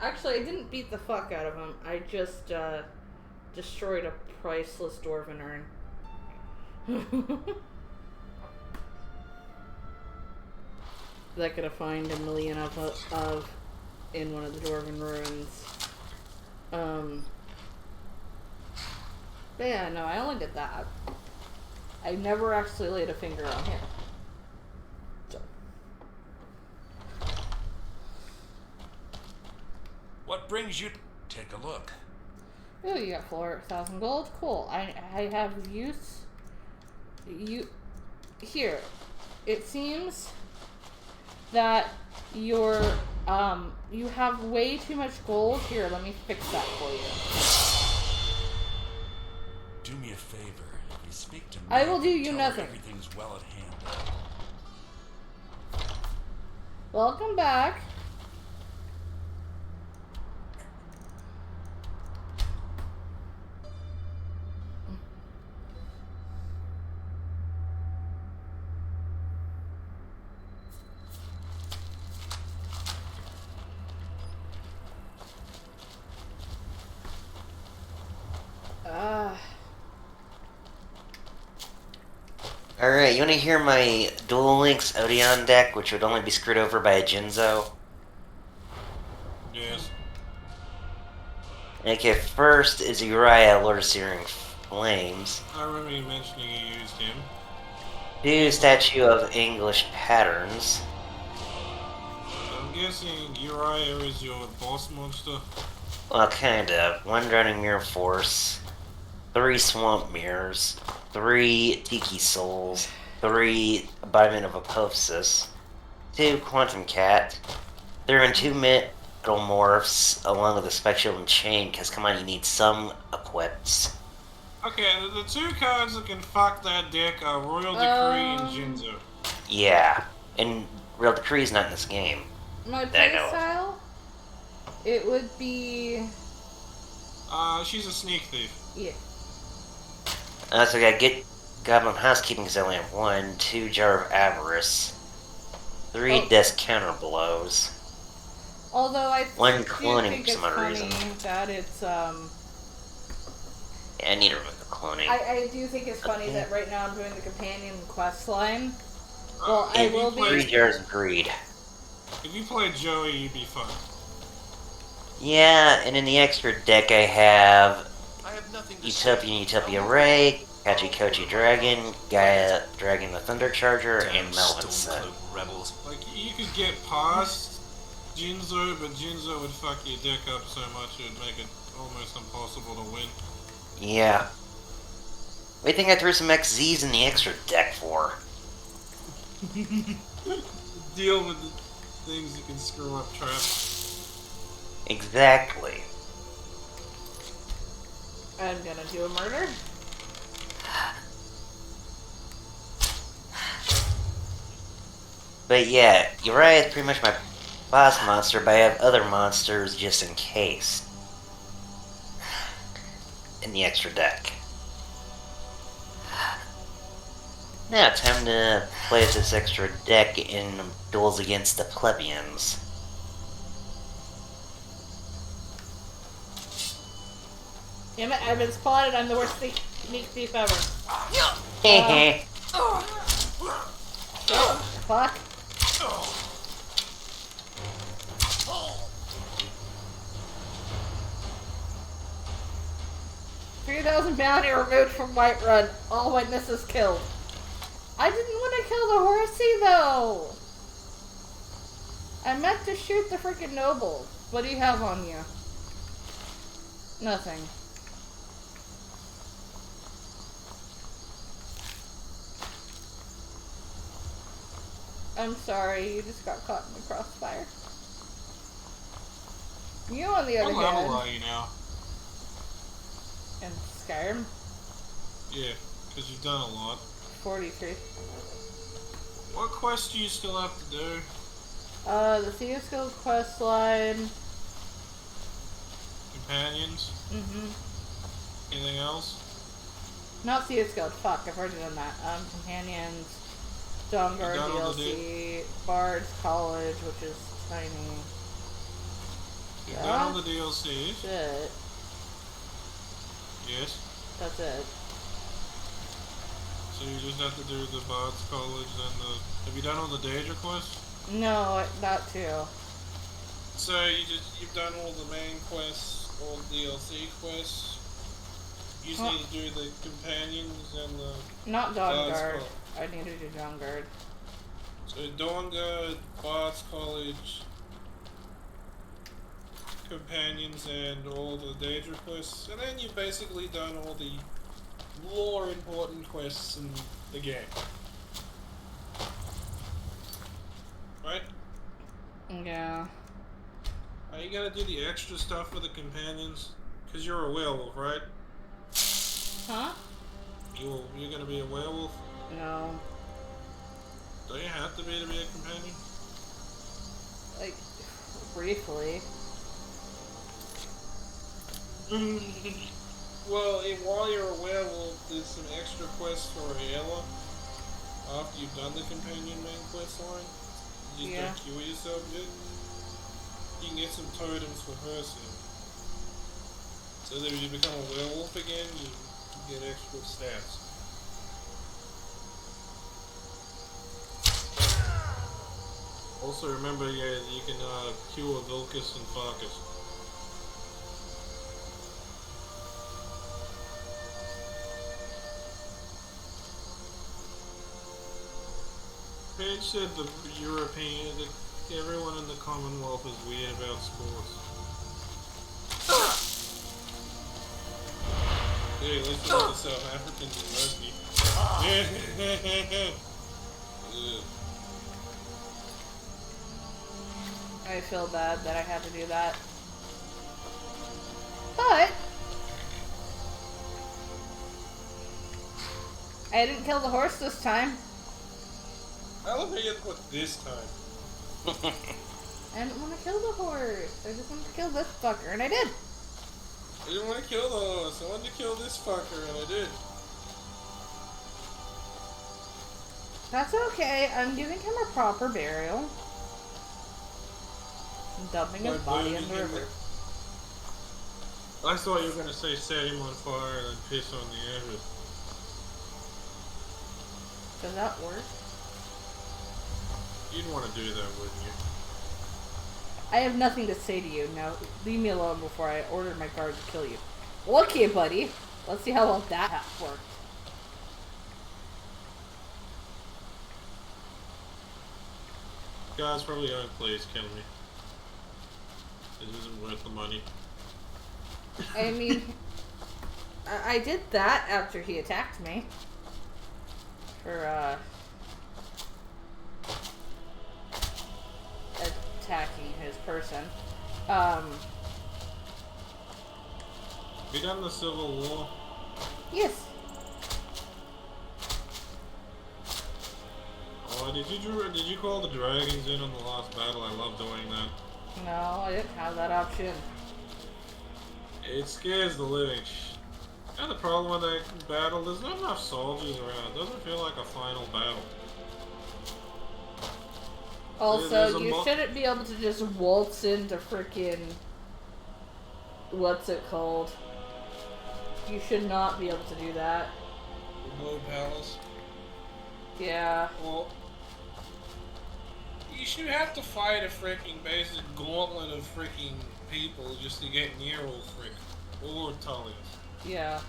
actually, I didn't beat the fuck out of him. I just, destroyed a priceless dwarven urn. That could have find a million of in one of the dwarven ruins. But yeah, no, I only did that. I never actually laid a finger on here. So. What brings you? Take a look. Oh, you got 4,000 gold. Cool. I have use. Here. It seems that you have way too much gold. Here, let me fix that for you. Do me a favor. If you speak to me, I will do you tell her nothing. Everything's well at hand. Welcome back. Alright, you want to hear my Duel Links Odeon deck, which would only be screwed over by a Jinzo? Yes. Okay, first is Uriah, Lord of Searing Flames. I remember you mentioning you used him. 2, Statue of English Patterns. Don't guessing Uriah is your boss monster? Well, kinda. 1 drowning mirror force, 3 swamp mirrors, 3 tiki souls, 3 embodiment of apophysis, 2 quantum cat, 3 and 2 metal morphs, along with a spectral and chain, because come on, you need some equips. Okay, the 2 cards that can fuck that deck are Royal Decree and Jinzo. Yeah, and Real Decree's not in this game. My that I know of. playstyle? It would be... She's a sneak thief. Yeah. So I gotta get Goblin Housekeeping because I only have 1, 2 Jar of Avarice, 3 Death Counter Blows. Although I 1 do cloning think for it's some other funny reason. that it's, Yeah, I need to remove the cloning. I do think it's funny that right now I'm doing the companion quest line. Well, I will be... 3 Jars of Greed. If you play Joey, you'd be fine. Yeah, and in the extra deck I have I have nothing to Utopia Ray, Kachi Kochi Dragon, Gaia Dragon the Thunder Charger, and Melvin Sun. Rebels. Like, you could get past Jinzo, but Jinzo would fuck your deck up so much it would make it almost impossible to win. Yeah. What do you think I threw some XZs in the extra deck for? Deal with the things that can screw up traps. Exactly. I'm gonna do a murder. But yeah, Uriah is pretty much my boss monster, but I have other monsters just in case. In the extra deck. Now time to play with this extra deck in duels against the plebeians. Damn it, I've been spotted. I'm the worst sneak thief ever. Hehe. Fuck. 3,000 bounty removed from Whiterun. All witnesses killed. I didn't want to kill the horsey though. I meant to shoot the freaking noble. What do you have on you? Nothing. I'm sorry, you just got caught in the crossfire. You, on the other What level hand, are you now? in Skyrim, Yeah, because you've done a lot. 43. What quest do you still have to do? The Thieves Guild quest line. Companions? Mm-hmm. Anything else? Not Thieves Guild, fuck, I've already done that. Companions, Dawnguard done all the DLC, Bard's College, which is tiny. You've done all the DLCs? That's it. Yes. That's it. So you just have to do the Bard's College and the... Have you done all the Daedra quests? No, not too. So you've done all the main quests, all the DLC quests. You just need to do the companions and the... Not Bard's Dawnguard. College. I need to do Dawnguard. So Dawnguard, Bard's College, companions, and all the Daedra quests, and then you've basically done all the lore important quests in the game. Right? Yeah. Are you gonna do the extra stuff for the companions? Because you're a werewolf, right? Huh? You're gonna be a werewolf? No. Do you have to be a companion? Like, briefly. Well, while you're a werewolf, there's some extra quests for Ayla. After you've done the companion main quest line, you just don't kill yourself yet. You can get some totems for her soon. So that when you become a werewolf again, you get extra stats. Also remember, yeah, you can cure Vilcus and Farkas. Paige said the everyone in the Commonwealth is weird about sports. Hey, at least the South Africans in rugby. I feel bad that I had to do that. But I didn't kill the horse this time. I love how you put this time. I didn't want to kill the horse. I just wanted to kill this fucker, and I did. I didn't want to kill the horse. I wanted to kill this fucker, and I did. That's okay. I'm giving him a proper burial. I'm dumping his body in the river. I thought you were going to say set him on fire and then piss on the ashes. Does that work? You'd want to do that, wouldn't you? I have nothing to say to you. Now, leave me alone before I order my guard to kill you. Okay, buddy. Let's see how well that worked. Guys, probably don't please kill me. It isn't worth the money. I mean, I did that after he attacked me. For, attacking his person. Have you done the Civil War? Yes. Oh, did you call the dragons in on the last battle? I love doing that. No, I didn't have that option. It scares the living You know the problem with that battle? There's not enough soldiers around. It doesn't feel like a final battle. Also, you shouldn't be able to just waltz into frickin' what's it called? You should not be able to do that. The Blue Palace? Yeah. Well, you should have to fight a freaking basic gauntlet of freaking people just to get near Ulfric or Tullius. Yeah.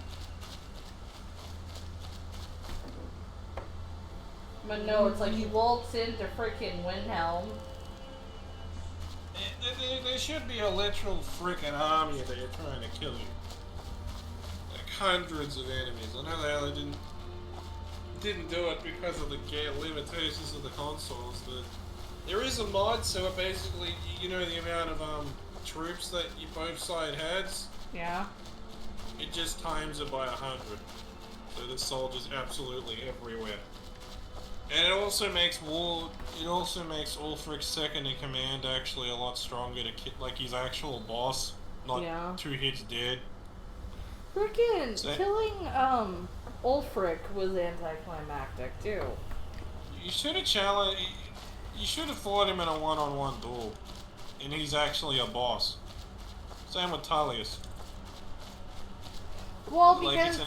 But no, it's like you waltz into freaking Windhelm. There should be a literal freaking army that are trying to kill you. Like hundreds of enemies. I know they didn't do it because of the limitations of the consoles, but there is a mod, so it basically, you know, the amount of troops that both side has. Yeah. It just times it by 100, so there's soldiers absolutely everywhere. And it also makes Ulfric's second in command actually a lot stronger to like his actual boss, not 2 hits dead. Frickin' killing Ulfric was anticlimactic too. You should have challenged. You should have fought him in a one-on-one duel, and he's actually a boss. Same with Tullius. Well, because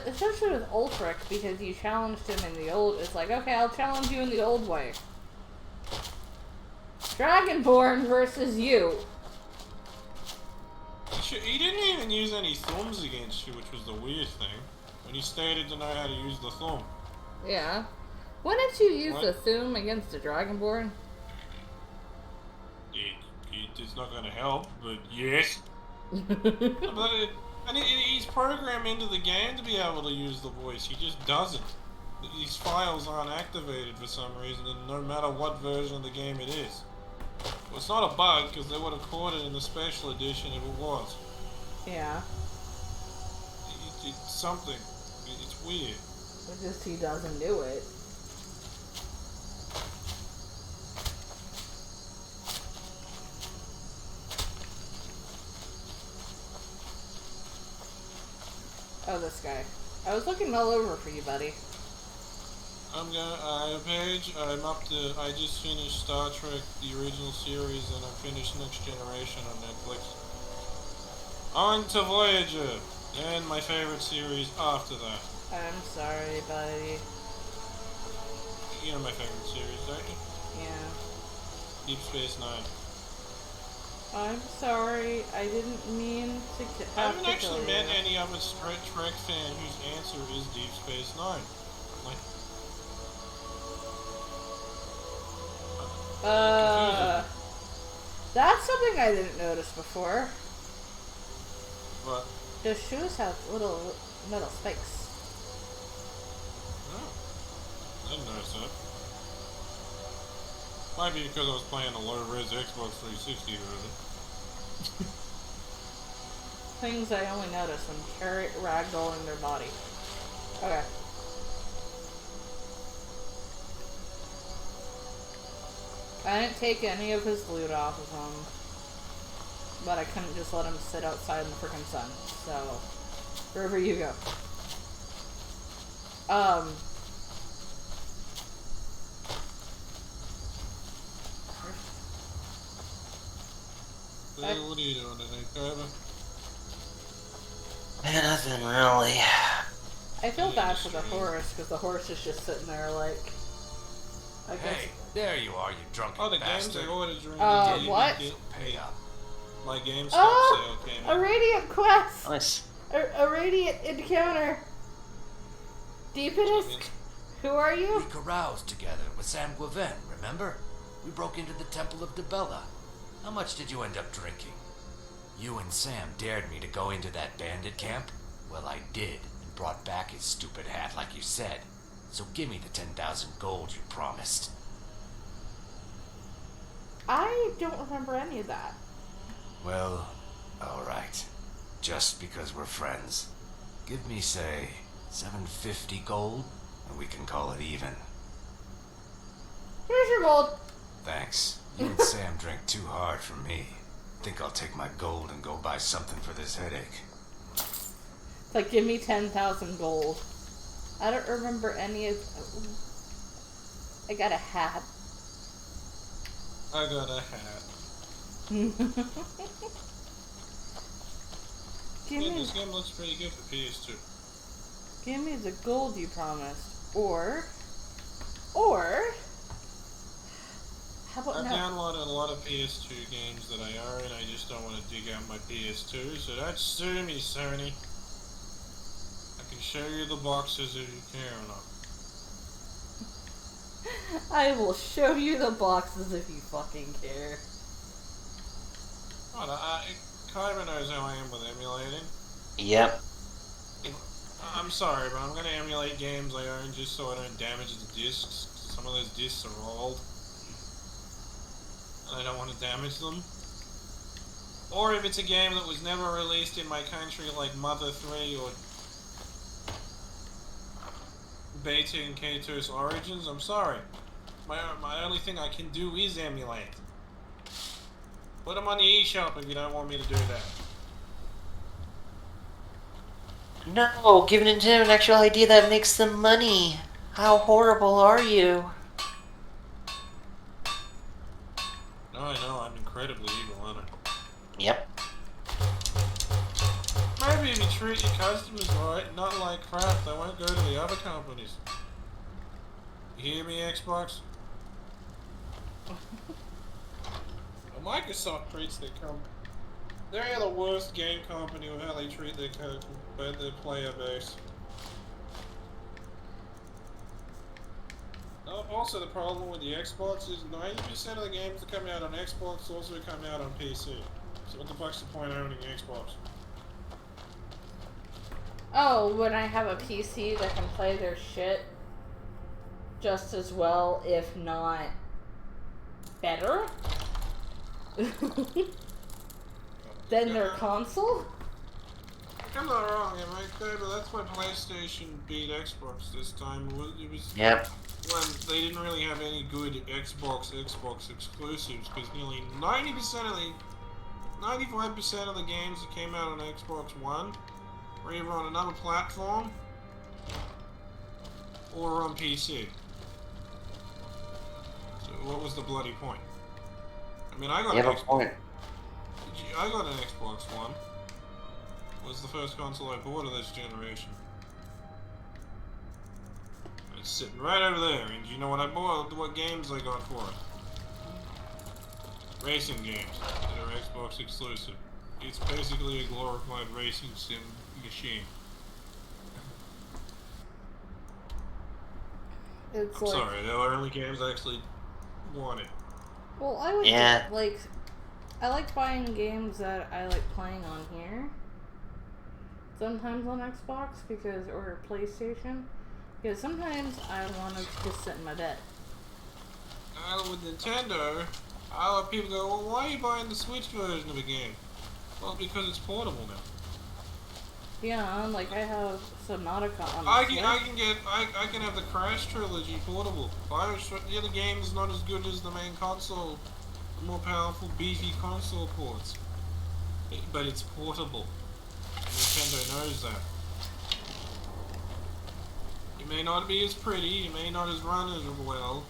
especially with Ulfric, because you challenged him in the old. It's like, okay, I'll challenge you in the old way. Dragonborn versus you. He didn't even use any thumbs against you, which was the weird thing. When he stated to know how to use the thumb. Yeah. Wouldn't you use the thumb against a Dragonborn? It's not going to help, but yes. And he's programmed into the game to be able to use the voice. He just doesn't. These files aren't activated for some reason, and no matter what version of the game it is. Well, it's not a bug, because they would have caught it in the special edition if it was. Yeah. It's something. It's weird. It's just he doesn't do it. Oh, this guy. I was looking all over for you, buddy. I just finished Star Trek, the original series, and I finished Next Generation on Netflix. On to Voyager, and my favorite series after that. I'm sorry, buddy. You know my favorite series, don't you? Yeah. Deep Space Nine. I'm sorry, I didn't mean to I haven't actually met any other Trek fan whose answer is Deep Space Nine. Like, That's something I didn't notice before. What? The shoes have little metal spikes. Oh. I didn't notice that. Might be because I was playing a low-res Xbox 360 version. Things I only notice when carrot ragdolling their body. Okay. I didn't take any of his loot off of him. But I couldn't just let him sit outside in the freaking sun. So, wherever you go. What are you doing today, Kyber? Nothing really. I feel bad for the horse, because the horse is just sitting there like... I guess. Hey, there you are, you drunken Oh, the bastard. games I ordered during what? Pay up. My GameStop Oh! sale came A radiant quest! Nice. A radiant encounter! Deepest? Who are you? We caroused together with Sam Guevin, remember? We broke into the Temple of Dibella. How much did you end up drinking? You and Sam dared me to go into that bandit camp? Well, I did, and brought back his stupid hat like you said. So give me the 10,000 gold you promised. I don't remember any of that. Well, alright. Just because we're friends. Give me, say, 750 gold, and we can call it even. Here's your gold. Thanks. You and Sam drank too hard for me. Think I'll take my gold and go buy something for this headache. Like, give me 10,000 gold. I don't remember any of... I got a hat. I got a hat. This game looks pretty good for PS2. Give me the gold you promised. Or... How about I've no? downloaded a lot of PS2 games that I own, I just don't want to dig out my PS2, so don't sue me, Sony. I can show you the boxes if you care or not. I will show you the boxes if you fucking care. Kyber knows how I am with emulating. Yep. I'm sorry, but I'm going to emulate games I own just so I don't damage the discs. Some of those discs are old. I don't want to damage them. Or if it's a game that was never released in my country, like Mother 3 or Beta and K2's Origins, I'm sorry. My only thing I can do is emulate. Put them on the eShop if you don't want me to do that. No, give Nintendo an actual idea that makes them money. How horrible are you? No, I know, I'm incredibly evil, aren't I? Yep. Maybe if you treat your customers right, not like crap, they won't go to the other companies. You hear me, Xbox? Well, Microsoft treats their company. They're the worst game company with how they treat their player base. Also, the problem with the Xbox is 90% of the games that come out on Xbox also come out on PC. So what the fuck's the point of owning an Xbox? Oh, when I have a PC that can play their shit just as well, if not better, than their console? I'm not wrong, am I? But that's why PlayStation beat Xbox this time. It was Yep. when they didn't really have any good Xbox exclusives, because nearly 95% of the games that came out on Xbox One were either on another platform or on PC. So what was the bloody point? I mean, I got an Xbox. I got an Xbox One. It was the first console I bought of this generation. It's sitting right over there, and you know what I bought? What games I got for it? Racing games that are Xbox exclusive. It's basically a glorified racing sim machine. It's I'm sorry, they were only games I actually wanted. Well, I would like. I like buying games that I like playing on here. Sometimes on Xbox or PlayStation, because sometimes I want to just sit in my bed. With Nintendo, I let people go, well, why are you buying the Switch version of a game? Well, because it's portable now. Yeah, like I have Subnautica on the I Switch. I can have the Crash trilogy portable. The other game is not as good as the main console, the more powerful, beefy console ports. But it's portable. Nintendo knows that. It may not be as pretty, it may not as run as well,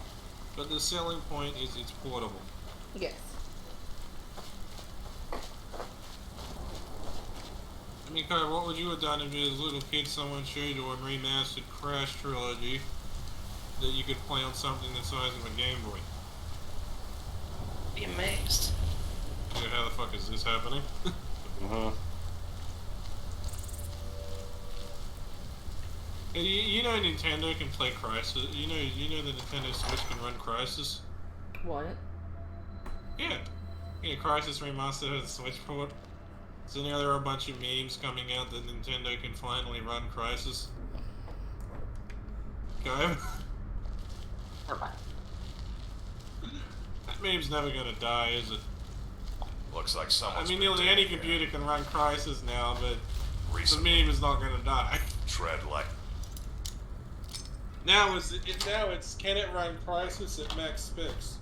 but the selling point is it's portable. Yes. I mean, Kyle, what would you have done if you as a little kid someone showed you a remastered Crash trilogy that you could play on something the size of a Game Boy? Be amazed. Yeah, how the fuck is this happening? You know Nintendo can play Crysis. You know the Nintendo Switch can run Crysis. What? Yeah. Yeah, Crysis Remastered has a Switch port. So now there are a bunch of memes coming out that Nintendo can finally run Crysis. Go. That meme's never gonna die, is it? Looks like someone's nearly any computer can run Crysis now, but the meme is not gonna die. Tread light. Now it's can it run Crysis at max specs?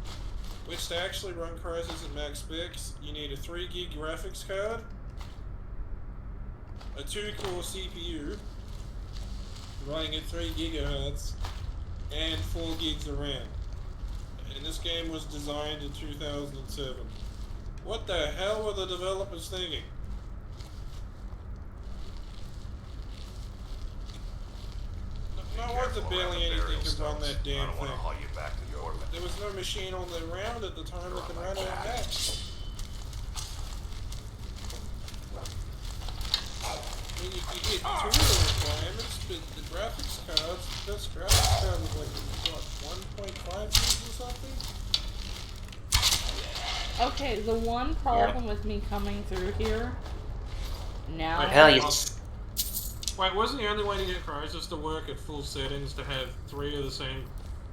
Which to actually run Crysis at max specs, you need a 3 gig graphics card, a 2-core CPU running at 3 gigahertz, and 4 gigs of RAM. And this game was designed in 2007. What the hell were the developers thinking? No wonder barely anything could run that damn thing. There was no machine on the ground at the time that could run it at max. I mean, you get 2 of the requirements, but the graphics cards, this graphics card was like, what, 1.5 gigs or something? Okay, the one problem with me coming through here now. Wait, wasn't the only way to get Crysis to work at full settings to have 3 of the same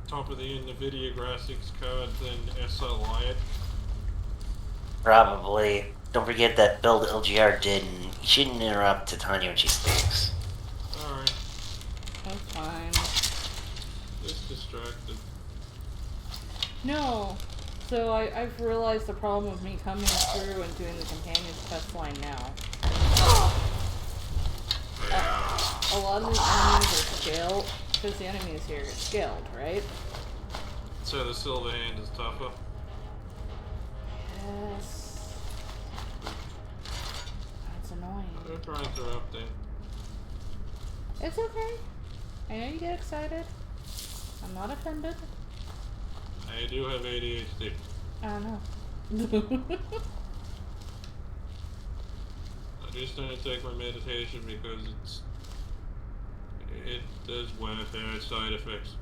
top of the end NVIDIA graphics cards and SLI it? Probably. Don't forget that build LGR did, and you shouldn't interrupt Titania when she speaks. Alright. That's fine. Just distracted. No. So I've realized the problem with me coming through and doing the companion questline now. A lot of the enemies are scaled, because the enemies here are scaled, right? So the silver hand is tougher? Yes. That's annoying. Don't try interrupting. It's okay. I know you get excited. I'm not offended. I do have ADHD. I know. I just don't take my meditation because it does have side effects.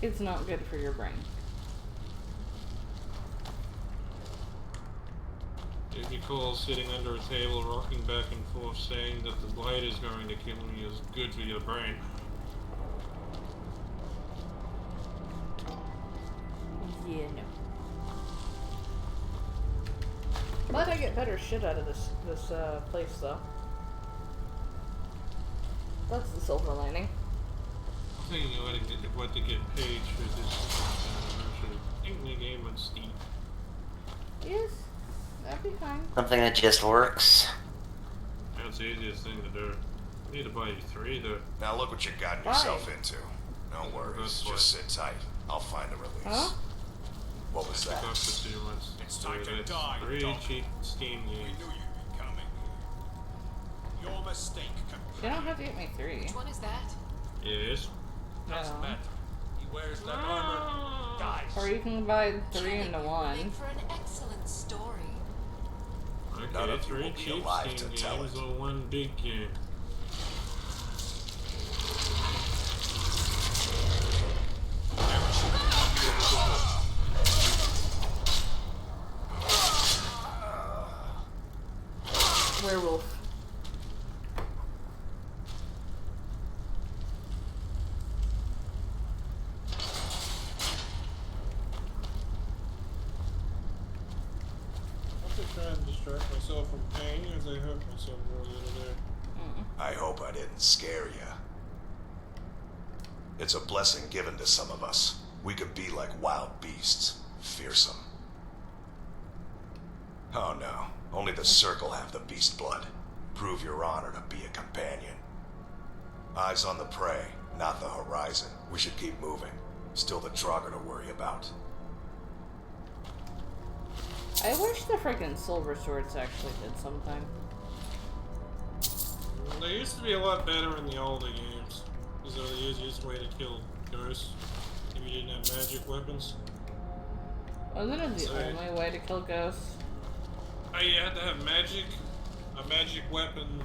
It's not good for your brain. If you call sitting under a table rocking back and forth saying that the light is going to kill me is good for your brain. Yeah, no. But I get better shit out of this place, though. That's the silver lining. I'm thinking of what to get paid for this anniversary. I think the game on Steam. Yes, that'd be fine. Something that just works. That's the easiest thing to do. I need to buy you 3 though. Now look what you got yourself into. No worries, just sit tight. I'll find a release. Huh? What was that? It's time to die. 3 cheap Steam games. We knew you'd be coming. Your mistake. You don't have to get me 3. Which one is that? Yes. Doesn't matter. He wears that armor. Dies. Or you can buy 3 into 1. Wait for an excellent story. None Okay, of you 3 will be cheap alive Steam to tell games it. or 1 big game. Werewolf. Try and distract myself from pain as I hurt myself more the other day. I hope I didn't scare you. It's a blessing given to some of us. We could be like wild beasts, fearsome. Oh no, only the Circle have the beast blood. Prove your honor to be a companion. Eyes on the prey, not the horizon. We should keep moving. Still the Draugr to worry about. I wish the freaking silver swords actually did something. They used to be a lot better in the older games. Because they're the easiest way to kill ghosts if you didn't have magic weapons. Wasn't it the only way to kill ghosts? Oh, you had to have magic, a magic weapon.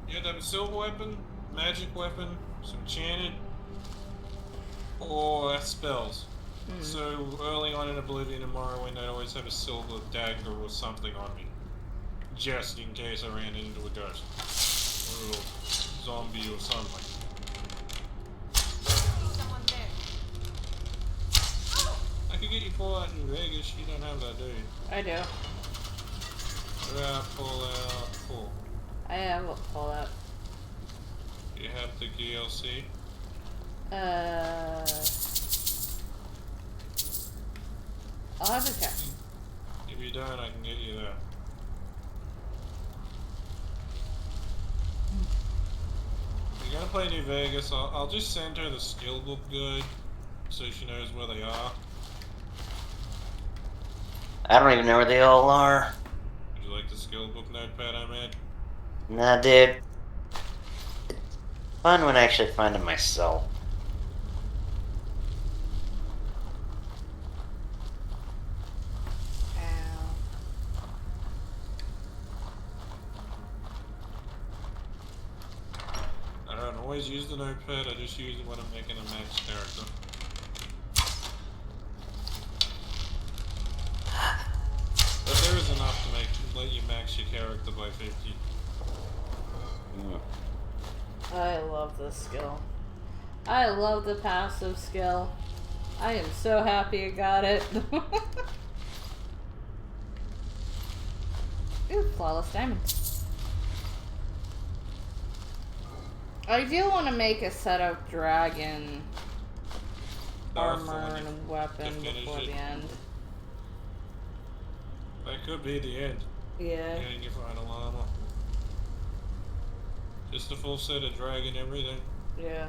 You had to have a silver weapon, magic weapon, some enchanted, or spells. So early on in Oblivion and Morrowind, I'd always have a silver dagger or something on me, just in case I ran into a ghost or a zombie or something. Someone there. I could get you Fallout in Vegas. You don't have that, do you? I do. What about Fallout 4? I have a Fallout. You have the DLC? I'll have to check. If you don't, I can get you that. If you're gonna play New Vegas, I'll just send her the skill book guide so she knows where they are. I don't even know where they all are. Would you like the skill book notepad I made? Nah, dude. It's fun when I actually find them myself. I don't always use the notepad, I just use it when I'm making a max character. But there is enough to let you max your character by 50. I love this skill. I love the passive skill. I am so happy I got it. Ooh, flawless diamond. I do want to make a set of dragon armor and weapon before the end. That could be the end. Yeah. Getting your final armor. Just a full set of dragon everything. Yeah.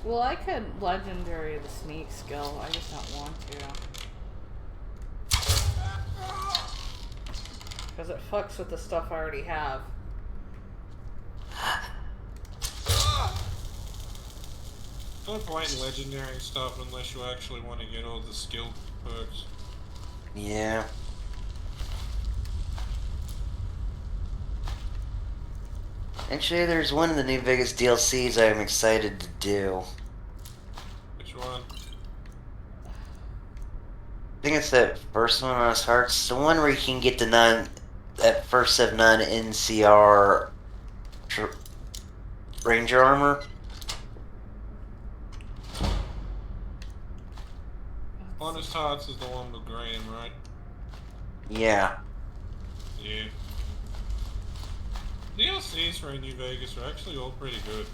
Well, I could legendary the sneak skill, I just don't want to. Because it fucks with the stuff I already have. No point in legendary stuff unless you actually want to get all the skill perks. Yeah. Actually, there's one of the New Vegas DLCs I'm excited to do. Which one? I think it's that first one on his hearts. The one where you can get the that first of non-NCR Ranger armor. Honest Hearts is the one with Graham, right? Yeah. Yeah. DLCs for New Vegas are actually all pretty good.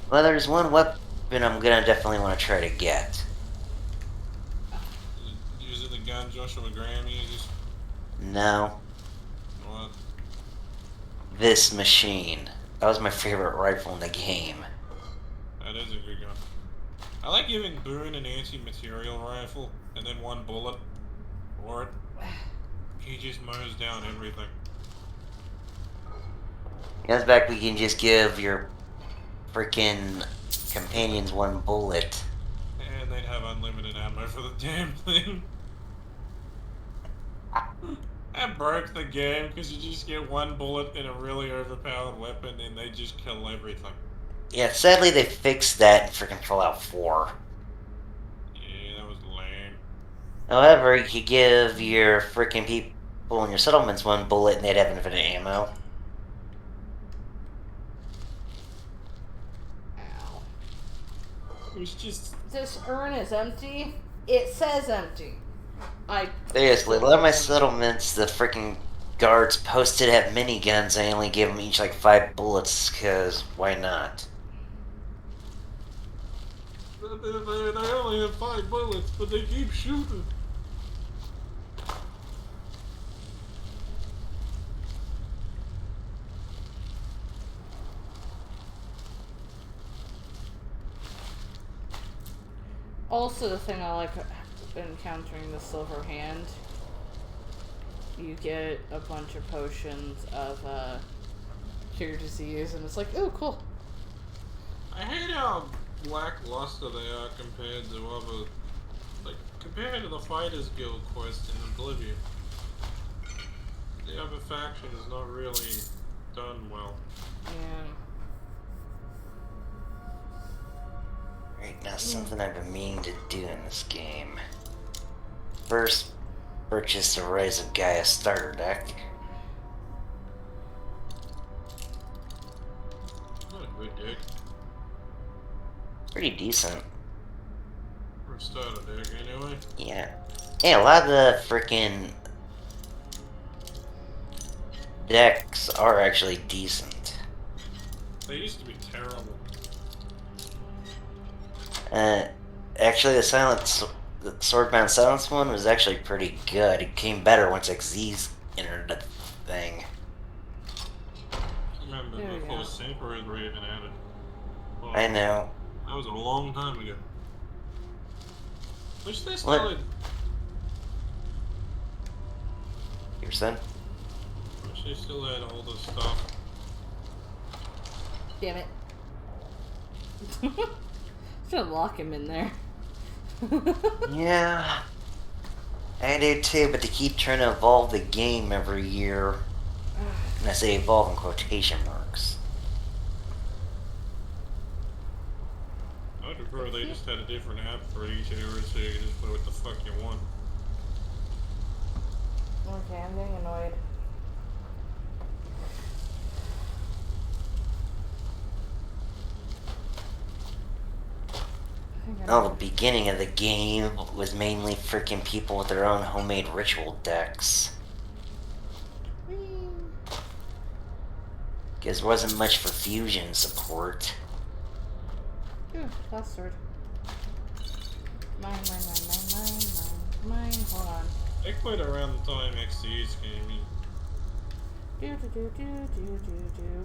Well, there's one weapon I'm gonna definitely want to try to get. Is it the gun Joshua Graham uses? No. What? This machine. That was my favorite rifle in the game. That is a good gun. I like giving Boone an anti-material rifle and then one bullet for it. He just mows down everything. Goes back, we can just give your freaking companions one bullet. And they'd have unlimited ammo for the damn thing. That broke the game because you just get one bullet in a really overpowered weapon and they just kill everything. Yeah, sadly they fixed that in freaking Fallout 4. Yeah, that was lame. However, you could give your freaking people in your settlements one bullet and they'd have infinite ammo. It's just... This urn is empty. It says empty. Seriously, a lot of my settlements, the freaking guards posted have miniguns. I only gave them each like 5 bullets, because why not? They only have 5 bullets, but they keep shooting. Also, the thing I like encountering the silver hand, you get a bunch of potions of cure disease, and it's like, oh, cool. I hate how lackluster they are compared to other, like, compared to the Fighters Guild quest in Oblivion. The other faction is not really done well. Yeah. Right, now something I've been meaning to do in this game. First, purchase the Rise of Gaia starter deck. Not a good deck. Pretty decent. For a starter deck, anyway. Yeah. Hey, a lot of the frickin' decks are actually decent. They used to be terrible. Actually, the Swordbound Silence one was actually pretty good. It came better once XZ entered the thing. I remember before Synchro were even added. Well, I know. That was a long time ago. Wish they still had... Your son? Wish they still had all this stuff. Damn it. Should lock him in there. Yeah. I do too, but they keep trying to evolve the game every year. And I say evolve in quotation marks. I'd prefer they just had a different app for each area so you could just put what the fuck you want. Okay, I'm getting annoyed. No, the beginning of the game was mainly freaking people with their own homemade ritual decks. Because there wasn't much for fusion support. Ooh, last sword. Mine. Hold on. They quit around the time XC's came in.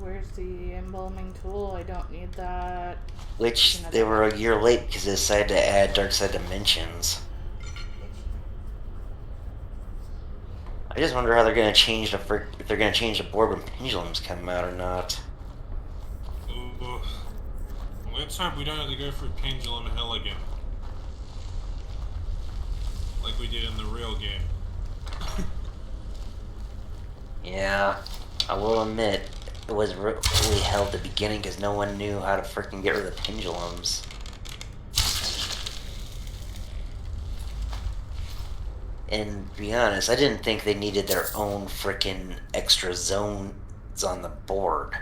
Where's the embalming tool? I don't need that. Which, they were a year late because they decided to add Dark Side Dimensions. I just wonder how they're going to change if they're going to change the board when Pendulums come out or not. Well, let's hope we don't have to go through Pendulum Hell again. Like we did in the real game. Yeah, I will admit, it was really hell at the beginning because no one knew how to freaking get rid of pendulums. And to be honest, I didn't think they needed their own freaking extra zones on the board.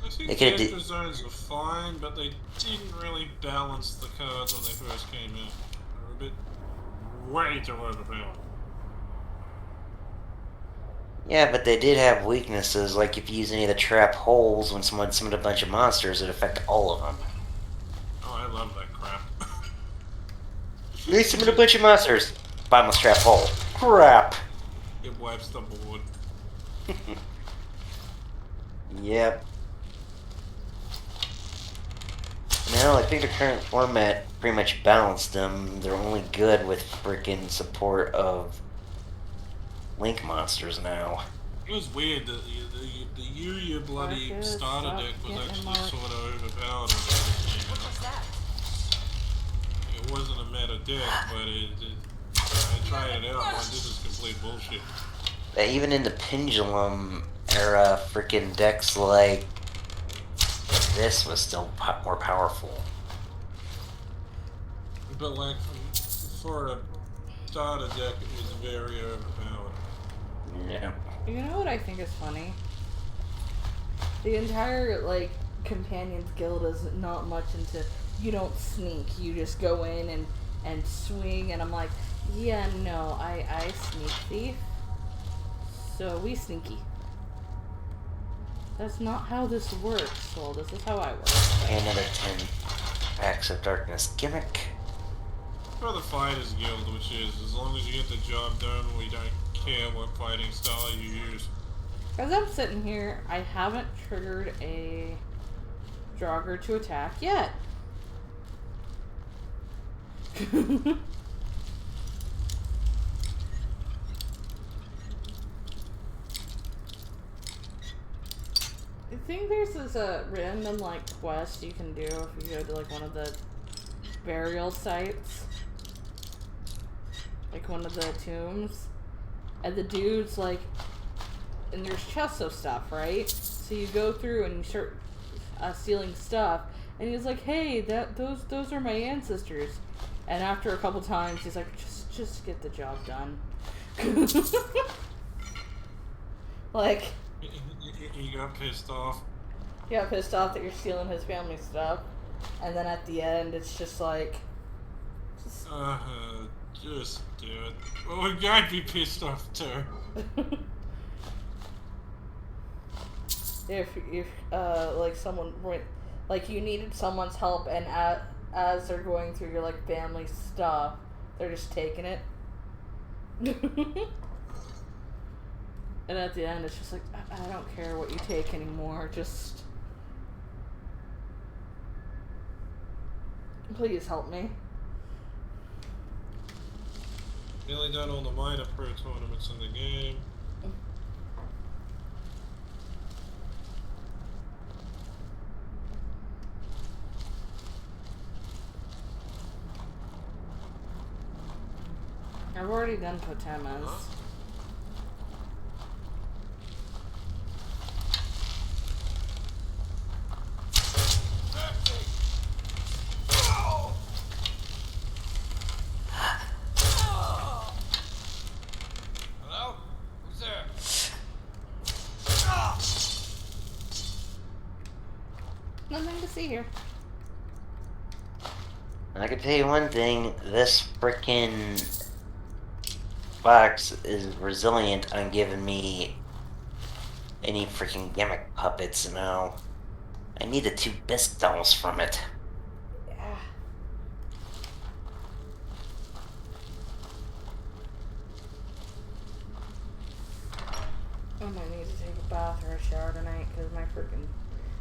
I think the extra zones are fine, but they didn't really balance the cards when they first came in. They were a bit way too overpowered. Yeah, but they did have weaknesses, like if you use any of the trap holes when someone summoned a bunch of monsters, it affected all of them. Oh, I love that crap. They summoned a bunch of monsters. Bottomless trap hole. Crap! It wipes the board. Yep. No, I think the current format pretty much balanced them. They're only good with freaking support of Link monsters now. It was weird that the Yuya bloody starter deck was actually sort of overpowered. What was that? It wasn't a meta deck, but I tried it out and this is complete bullshit. Even in the Pendulum era, freaking decks like this was still more powerful. But like for a starter deck, it was very overpowered. Yeah. You know what I think is funny? The entire, like, Companions Guild is not much into, you don't sneak, you just go in and swing, and I'm like, yeah, no, I sneak thief, so we sneaky. That's not how this works, well, this is how I work. Another 10 Acts of Darkness gimmick. For the Fighters Guild, which is, as long as you get the job done, we don't care what fighting style you use. As I'm sitting here, I haven't triggered a Draugr to attack yet. I think there's this random like quest you can do if you go to like one of the burial sites, like one of the tombs, and the dude's like, and there's chests of stuff, right? So you go through and you start stealing stuff, and he's like, "Hey, those are my ancestors." And after a couple times, he's like, "Just get the job done." Like, he got pissed off. He got pissed off that you're stealing his family stuff, and then at the end, it's just like, just do it. Well, we gotta be pissed off too. if like someone went, like you needed someone's help, and as they're going through your like family stuff, they're just taking it. And at the end, it's just like, I don't care what you take anymore, just please help me. Nearly done all the minor pro tournaments in the game. I've already done Totemas. Hello? Who's there? Nothing to see here. I can tell you one thing, this frickin' box is resilient on giving me any freaking gimmick puppets now. I need the 2 bisque dolls from it. Yeah. I might need to take a bath or a shower tonight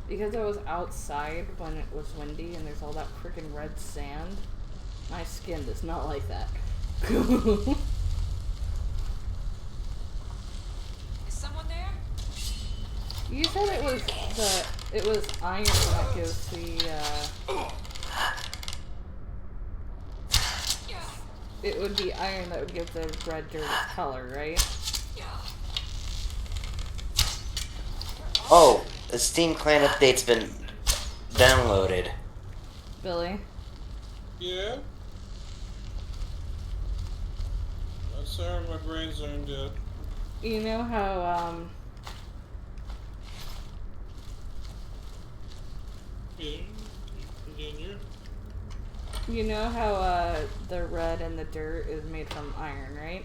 because I was outside when it was windy and there's all that freaking red sand. My skin does not like that. Is someone there? You said it was iron that gives the it would be iron that would give the red dirt its color, right? Oh, the Steam Clan update's been downloaded. Billy? Yeah? I'm sorry, my brain's zoned out. You know how, Yeah, continue. you know how, the red and the dirt is made from iron, right?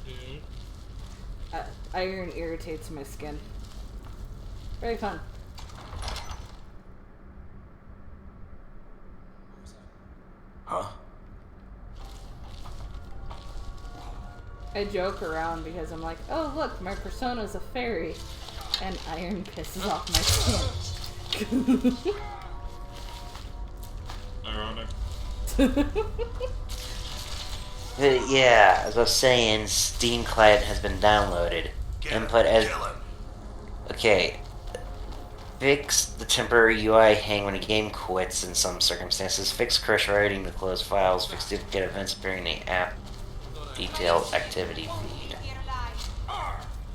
Yeah. Iron irritates my skin. Very fun. Huh? I joke around because I'm like, oh look, my persona's a fairy, and iron pisses off my skin. Ironic. But yeah, as I was saying, Steam Client has been downloaded. Input as... Okay. Fix the temporary UI hang when a game quits in some circumstances. Fix crash writing to close files. Fix duplicate events appearing in the app detailed activity feed.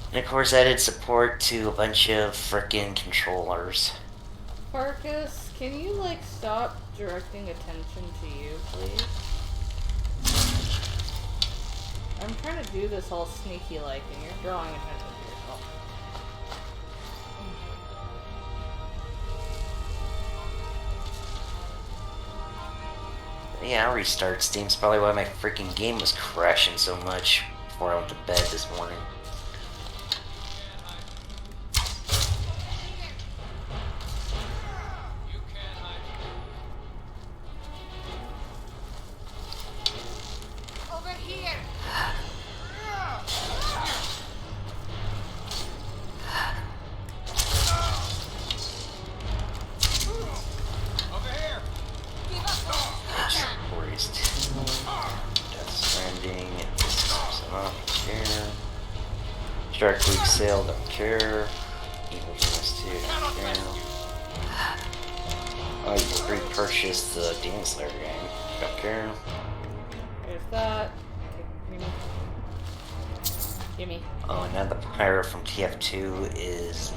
And of course, added support to a bunch of frickin' controllers. Farkas, can you, like, stop directing attention to you, please? I'm trying to do this all sneaky-like, and you're drawing attention to yourself. Yeah, I'll restart Steam's probably why my freaking game was crashing so much before I went to bed this morning. Over here. Over here. Give us all you can. Warriors 2, Death Stranding, and this is off here. Shark Week Sale, don't care. Evil Genius 2, don't care. Oh, you can repurchase the Demon Slayer game, don't care. There's that. Gimme. Oh, and now the pirate from TF2 is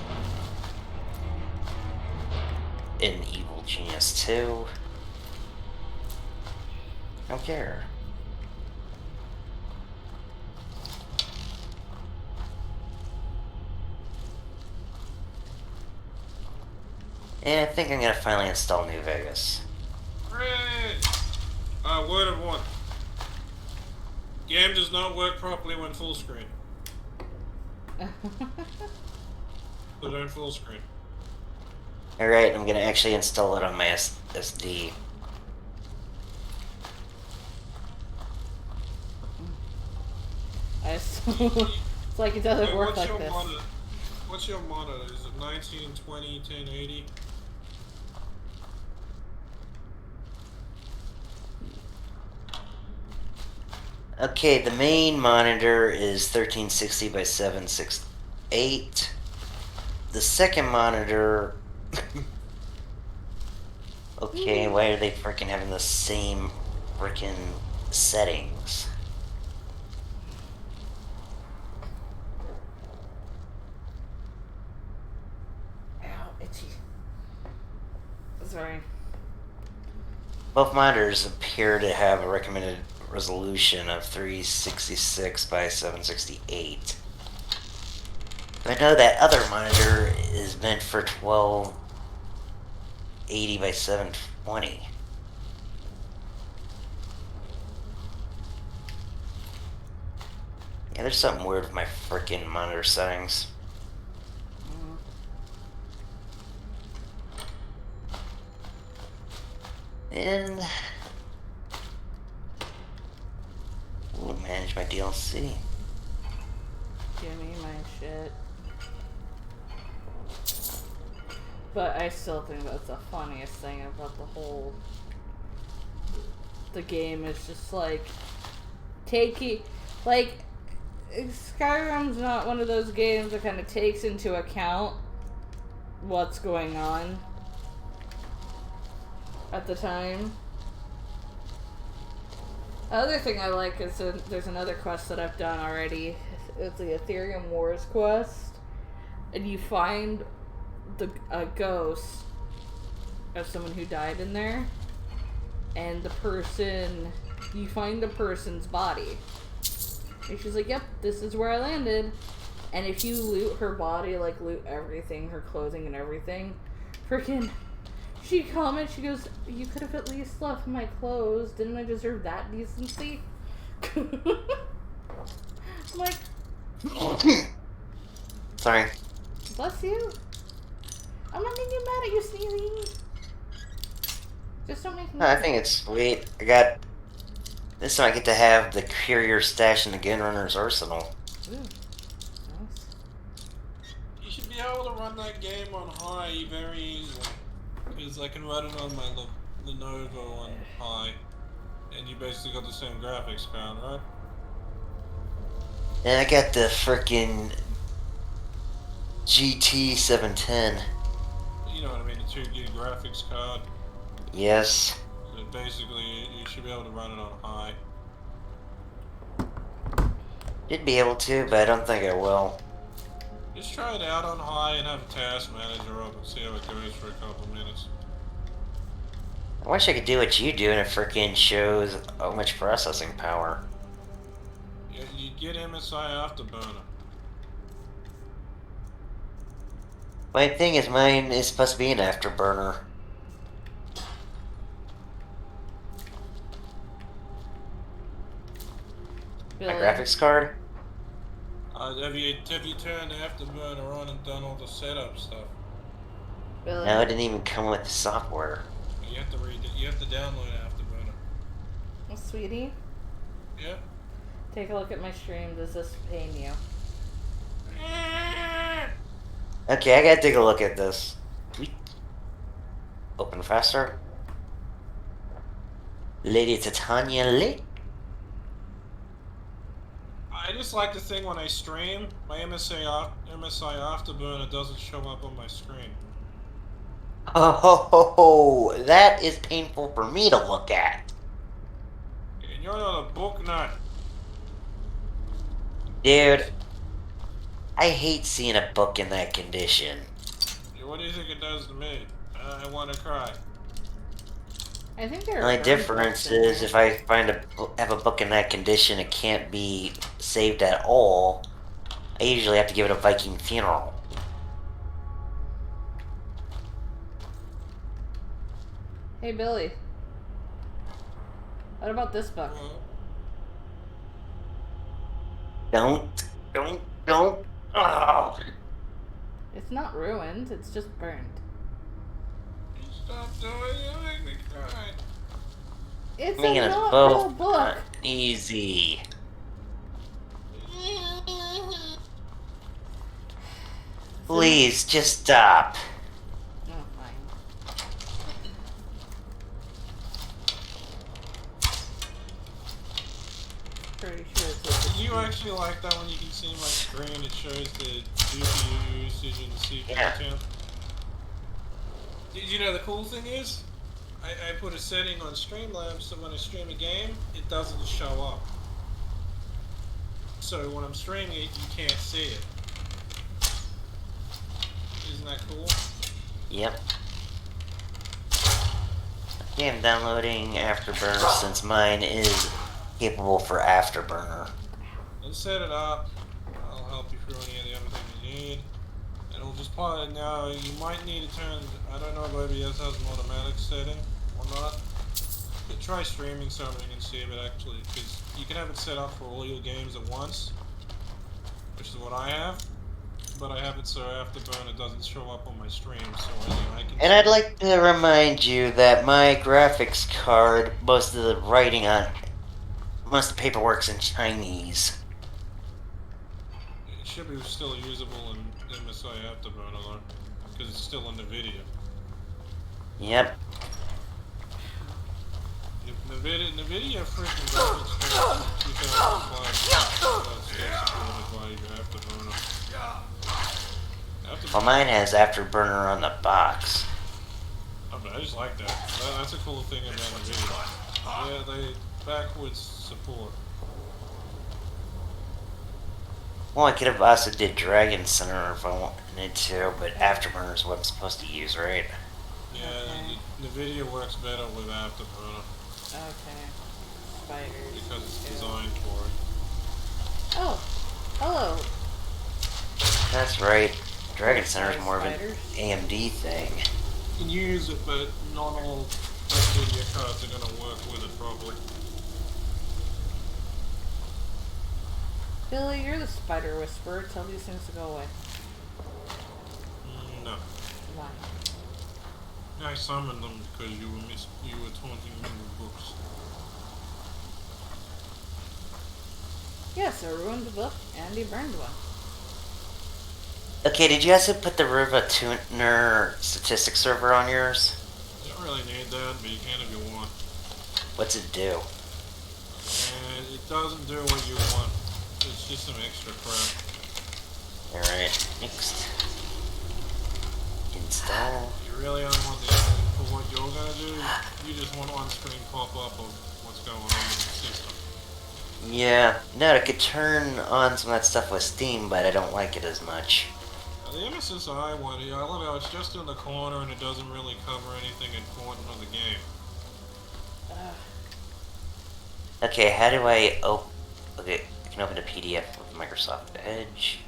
in Evil Genius 2. Don't care. And I think I'm gonna finally install New Vegas. Great! Word of one. Game does not work properly when full screen. So don't full screen. Alright, I'm gonna actually install it on my SD. It's like it doesn't work like this. What's your monitor? Is it 1920, 1080? Okay, the main monitor is 1360 by 768. The second monitor... Okay, why are they freaking having the same freaking settings? Ow, itchy. Sorry. Both monitors appear to have a recommended resolution of 366 by 768. I know that other monitor is meant for 1280 by 720. Yeah, there's something weird with my freaking monitor settings. And ooh, manage my DLC. Give me my shit. But I still think that's the funniest thing about the game is just like taking, like, Skyrim's not one of those games that kind of takes into account what's going on at the time. Other thing I like is there's another quest that I've done already. It's the Ethereum Wars quest, and you find a ghost of someone who died in there, and you find the person's body. And she's like, "Yep, this is where I landed." And if you loot her body, like loot everything, her clothing and everything, freaking. She comments, she goes, "You could have at least left my clothes. Didn't I deserve that decency?" I'm like, Sorry. bless you. I'm not making you mad at you sneezing. Just don't make me I think it's sweet. This time I get to have the courier stash in the Gunrunner's arsenal. Ooh, nice. You should be able to run that game on high very easily. Because I can run it on my Lenovo on high. And you basically got the same graphics card, right? And I got the frickin' GT 710. You know what I mean, the 2 gig graphics card. Yes. So basically, you should be able to run it on high. Did be able to, but I don't think I will. Just try it out on high and have a task manager up and see how it goes for a couple minutes. I wish I could do what you do and it freaking shows how much processing power. You get MSI Afterburner. My thing is, mine is supposed to be an afterburner. My graphics card? Have you turned Afterburner on and done all the setup stuff? Really? No, it didn't even come with the software. You have to read it. You have to download Afterburner. Well, sweetie? Yeah? Take a look at my stream. Does this pain you? Okay, I gotta take a look at this. Open faster. Lady Titania Lee. I just like the thing when I stream, my MSI Afterburner doesn't show up on my screen. Oh, that is painful for me to look at. And you're not a book nut. Dude, I hate seeing a book in that condition. What do you think it does to me? I want to cry. I think The only difference is if I have a book in that condition, it can't be saved at all. I usually have to give it a Viking funeral. Hey, Billy. What about this book? Don't. Oh. It's not ruined. It's just burned. Stop doing it. You make me cry. It's Making a us not both real book. easy. Please, just stop. Oh, fine. Pretty sure it's Do you actually like that when you can see my screen? It shows the GPU usage and the CPU count. Did you know the cool thing is? I put a setting on Streamlabs so when I stream a game, it doesn't show up. So when I'm streaming it, you can't see it. Isn't that cool? Yep. Okay, I'm downloading Afterburner since mine is capable for Afterburner. Let's set it up. I'll help you through any of the other things you need. And we'll just play it now. You might need to turn, I don't know if OBS has an automatic setting or not. But try streaming something and see if it actually, because you can have it set up for all your games at once, which is what I have. But I have it so Afterburner doesn't show up on my stream, so I can. And I'd like to remind you that my graphics card, most of the writing on, most of the paperwork's in Chinese. It should be still usable in MSI Afterburner though, because it's still in the video. Yep. The video freaking graphics card 2005 supported by your Afterburner. Well, mine has Afterburner on the box. Oh, but I just like that. That's a cool thing about the video. Yeah, they backwards support. Well, I could have also did Dragon Center if I wanted to, but Afterburner is what I'm supposed to use, right? Yeah, the video works better with Afterburner. Okay. Spiders. Because it's designed for it. Oh, hello. That's right. Dragon Center is more of an AMD thing. You can use it, but not all NVIDIA cards are going to work with it properly. Billy, you're the spider whisperer. Tell these things to go away. No. Why? I summoned them because you were taunting me with books. Yes, I ruined the book and he burned one. Okay, did you also put the Riva Tuner statistics server on yours? You don't really need that, but you can if you want. What's it do? And it doesn't do what you want. It's just some extra crap. Alright, next. Install. You really don't want the for what you're gonna do. You just want on-screen pop-up of what's going on in the system. Yeah, no, I could turn on some of that stuff with Steam, but I don't like it as much. The MSSI one, I love how it's just in the corner and it doesn't really cover anything important on the game. Okay, how do I open... Okay, I can open a PDF with Microsoft Edge.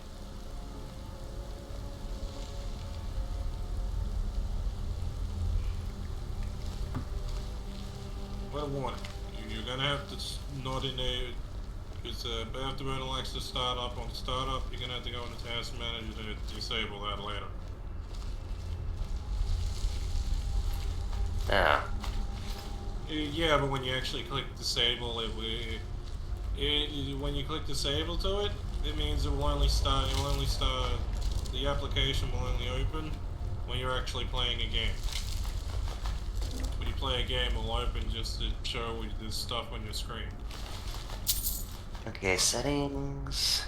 Well, warning. You're gonna have to not in a... Because after it likes to start up on startup, you're gonna have to go into Task Manager to disable that later. Ah. Yeah, but when you actually click disable, when you click disable to it, it means it will only start, the application will only open when you're actually playing a game. When you play a game, it will open just to show the stuff on your screen. Okay, settings...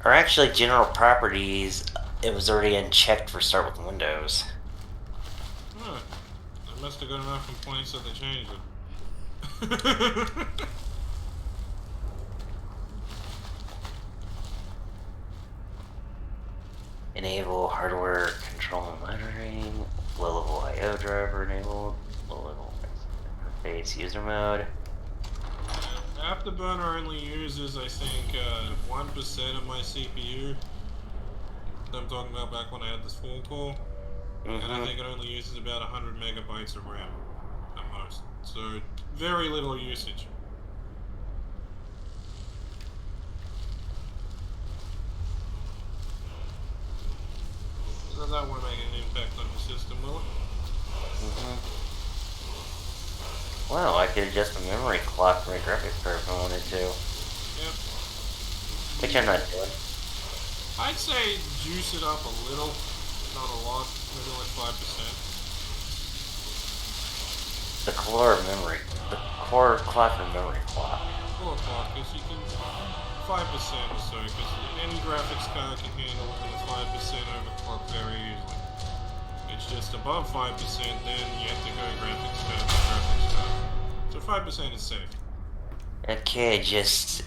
Or actually, general properties, it was already unchecked for start with Windows. Huh. I must have got enough complaints that they changed it. Enable hardware control and monitoring. Low-level I/O driver enabled. Low-level interface user mode. Afterburner only uses, I think, 1% of my CPU. I'm talking about back when I had this phone call. And I think it only uses about 100 megabytes of RAM at most. So, very little usage. So that won't make an impact on the system, will it? Wow, I could adjust the memory clock for my graphics card if I wanted to. Yep. Which I'm not doing. I'd say juice it up a little, not a lot, maybe like 5%. The core clock or memory clock. Core clock, because you can 5% or so, because any graphics card can handle within 5% overclock very easily. It's just above 5%, then you have to go graphics card to graphics card. So 5% is safe. Okay, just...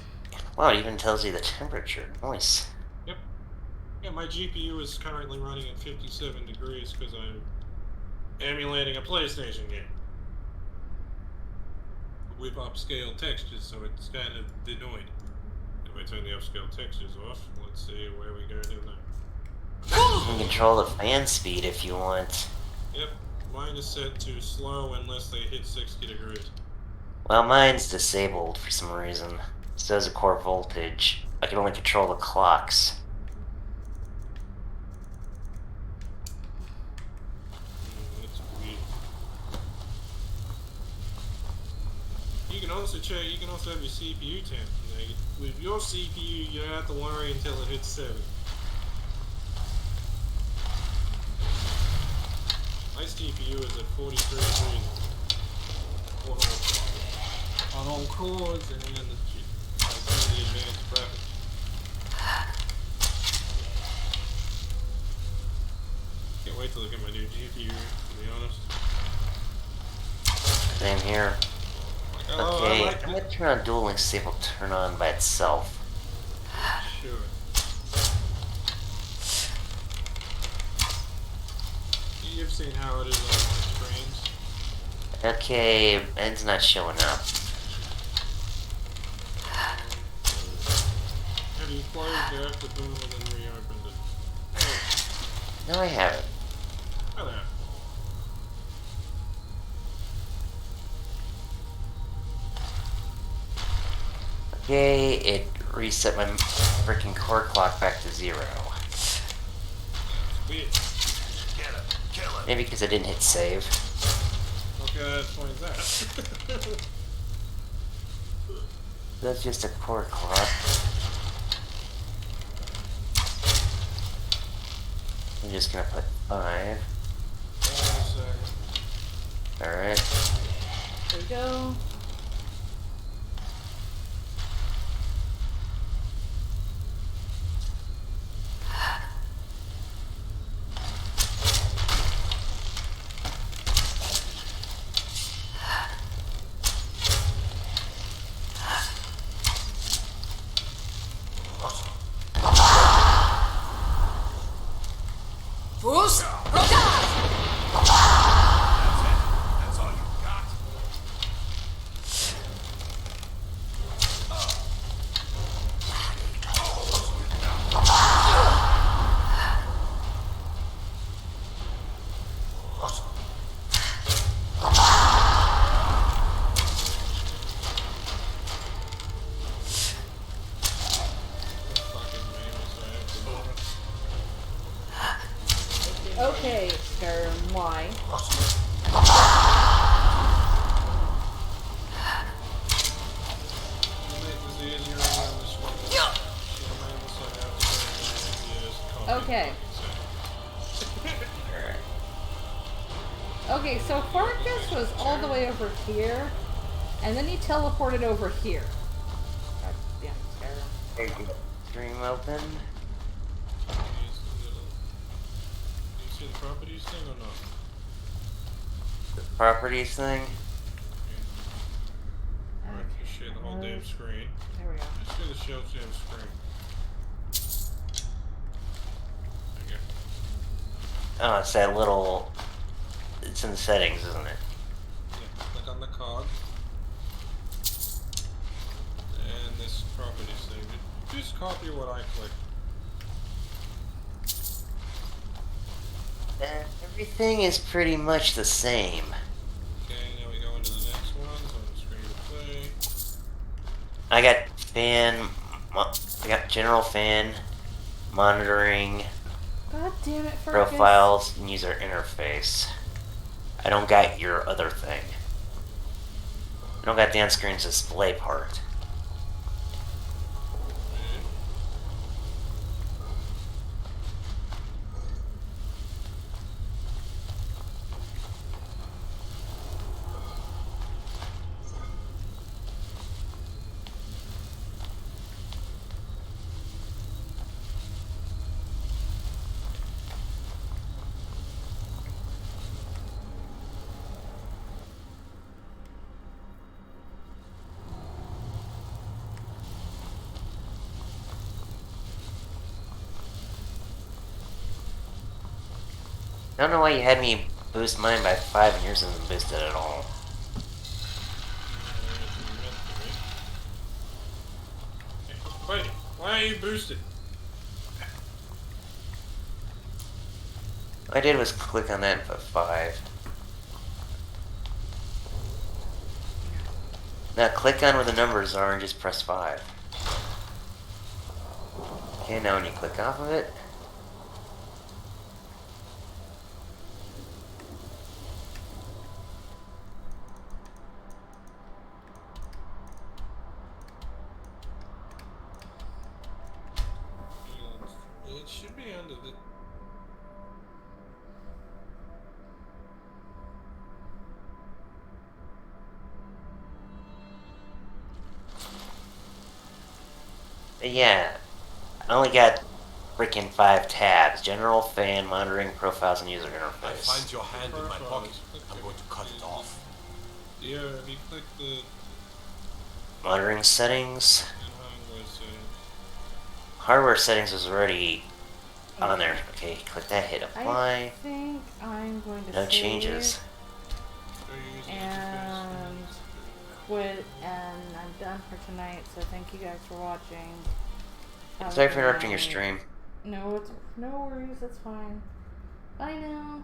Wow, it even tells you the temperature. Nice. Yep. Yeah, my GPU is currently running at 57 degrees because I'm emulating a PlayStation game. With upscale textures, so it's kind of annoying. If I turn the upscale textures off, let's see where we go to now. You can control the fan speed if you want. Yep, mine is set to slow unless they hit 60 degrees. Well, mine's disabled for some reason. So is a core voltage. I can only control the clocks. That's weird. You can also check. You can also have your CPU temp. With your CPU, you don't have to worry until it hits 7. My CPU is at 43 degrees on all cores and then the advanced graphics. Can't wait to look at my new GPU, to be honest. Same here. Oh, Okay, I like I'm gonna turn on Dual Link Stable turn on by itself. Sure. You've seen how it is on my screens. Okay, Ed's not showing up. Have you closed the Afterburner and then reopened it? No, I haven't. Oh, there. Okay, it reset my freaking core clock back to 0. Weird. Get him. Kill him. Maybe because I didn't hit save. Okay, that explains that. That's just a core clock. I'm just gonna put 5. Alright. There we go. Okay, Skyrim, why? Okay. Okay, so Farkas was all the way over here, and then he teleported over here. God damn it, Skyrim. Stream open. Do you see the properties thing or not? The properties thing? Alright, you share the whole damn screen. There we go. Just share the show damn screen. There you go. Oh, it's that little... It's in the settings, isn't it? Yeah, click on the cog. And this properties thing. Just copy what I clicked. Everything is pretty much the same. Okay, now we go into the next one. So on the screen to play. I got fan... I got general fan, monitoring, God damn it, Farkas. profiles, and user interface. I don't got your other thing. I don't got the on-screen display part. I don't know why you had me boost mine by 5 and yours isn't boosted at all. Wait, why are you boosted? All I did was click on that and put 5. Now click on where the numbers are and just press 5. Okay, now when you click off of it, It should be under the... yeah, I only got freaking 5 tabs. General, fan, monitoring, profiles, and user I interface. find your hand in my pocket. I'm going to cut it off. Yeah, if you click the... Monitoring settings. and hardware settings. Hardware settings was already on there. Okay, click that, hit apply. I think I'm going to No save changes. and quit, and I'm done for tonight. So thank you guys for watching. Have a Sorry for good interrupting your night. stream. No, it's no worries. That's fine. Bye now.